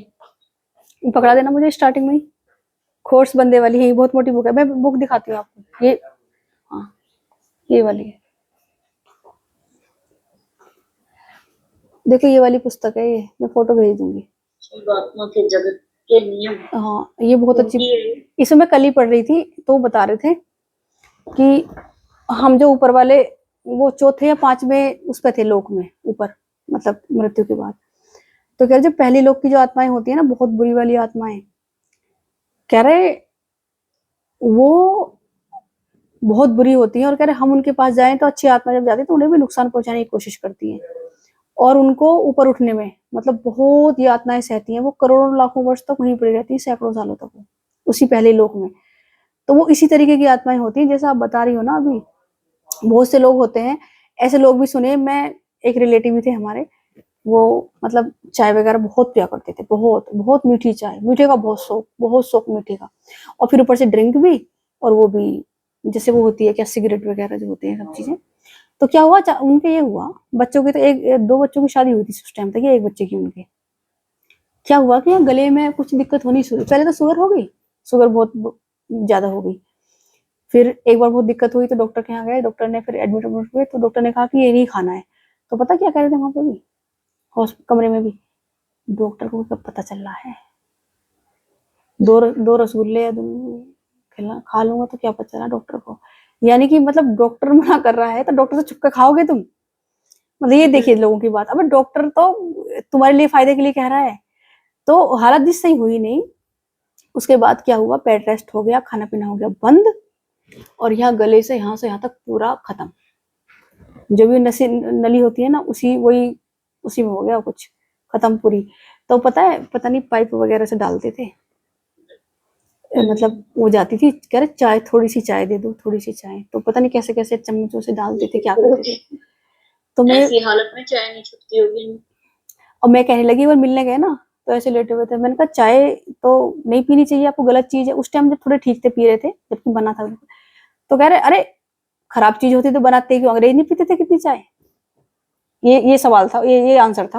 पकड़ा देना मुझे, स्टार्टिंग में ही खोर्स बंदे वाली है, ये बहुत मोटी बुक है, मैं बुक दिखाती हूँ आपको। ये, हाँ, ये वाली है, देखो ये वाली पुस्तक है, ये मैं फोटो भेज दूंगी। के जगत के नियम। हाँ, ये बहुत अच्छी, इसमें मैं कल ही पढ़ रही थी, तो बता रहे थे कि हम जो ऊपर वाले वो चौथे या 5वें उस पे थे लोक में ऊपर, मतलब मृत्यु के बाद, तो कह रहे जो पहले लोग की जो आत्माएं होती है ना, बहुत बुरी वाली आत्माएं, कह रहे वो बहुत बुरी होती है, और कह रहे हम उनके पास जाएं तो अच्छी आत्मा जब जाती है तो उन्हें भी नुकसान पहुंचाने की कोशिश करती है, और उनको ऊपर उठने में मतलब बहुत यातनाएं सहती हैं। वो करोड़ों लाखों वर्ष तक वहीं पड़ी रहती है, सैकड़ों सालों तक वो उसी पहले लोक में। तो वो इसी तरीके की आत्माएं होती हैं जैसा आप बता रही हो ना अभी। बहुत से लोग होते हैं ऐसे, लोग भी सुने। मैं एक रिलेटिव भी थे हमारे, वो मतलब चाय वगैरह बहुत पिया करते थे, बहुत बहुत मीठी चाय, मीठे का बहुत शौक मीठे का, और फिर ऊपर से ड्रिंक भी, और वो भी जैसे वो होती है क्या, सिगरेट वगैरह जो होते हैं सब चीजें। तो क्या हुआ, उनके ये हुआ, बच्चों की तो दो बच्चों की शादी हुई थी उस टाइम तक, ये एक बच्चे की उनके। क्या हुआ कि गले में कुछ दिक्कत होनी शुरू, पहले तो शुगर हो गई, शुगर बहुत ज्यादा हो गई। फिर एक बार बहुत दिक्कत हुई तो डॉक्टर के यहाँ गए, डॉक्टर ने फिर एडमिट हुए, तो डॉक्टर ने कहा कि ये नहीं खाना है। तो पता क्या कह रहे थे वहां पे भी, कमरे में भी, डॉक्टर को कब पता चल रहा है, दो रसगुल्ले खा लूंगा तो क्या पता चला डॉक्टर को। यानी कि मतलब डॉक्टर मना कर रहा है तो डॉक्टर से छुप के खाओगे तुम। मतलब ये देखिए लोगों की बात। अब डॉक्टर तो तुम्हारे लिए फायदे के लिए कह रहा है। तो हालत जिस सही हुई नहीं, उसके बाद क्या हुआ, बेड रेस्ट हो गया, खाना पीना हो गया बंद, और यहाँ गले से यहाँ तक पूरा खत्म। जो भी नली होती है ना, उसी में हो गया कुछ खत्म पूरी। तो पता है, पता नहीं पाइप वगैरह से डालते थे, मतलब वो जाती थी, कह रहे चाय, थोड़ी सी चाय दे दो, थोड़ी सी चाय, तो पता नहीं कैसे कैसे चम्मचों से डालते थे, क्या करते थे। तो मैं ऐसी हालत में चाय नहीं छूटती होगी। और मैं कहने लगी, वो मिलने गए ना तो ऐसे लेटे हुए थे, मैंने कहा चाय तो नहीं पीनी चाहिए आपको, गलत चीज है। उस टाइम जब थोड़े ठीक थे, पी रहे थे जबकि बना था। तो कह रहे अरे खराब चीज होती तो बनाते क्यों, अंग्रेज नहीं पीते थे कितनी चाय। ये सवाल था, ये आंसर था।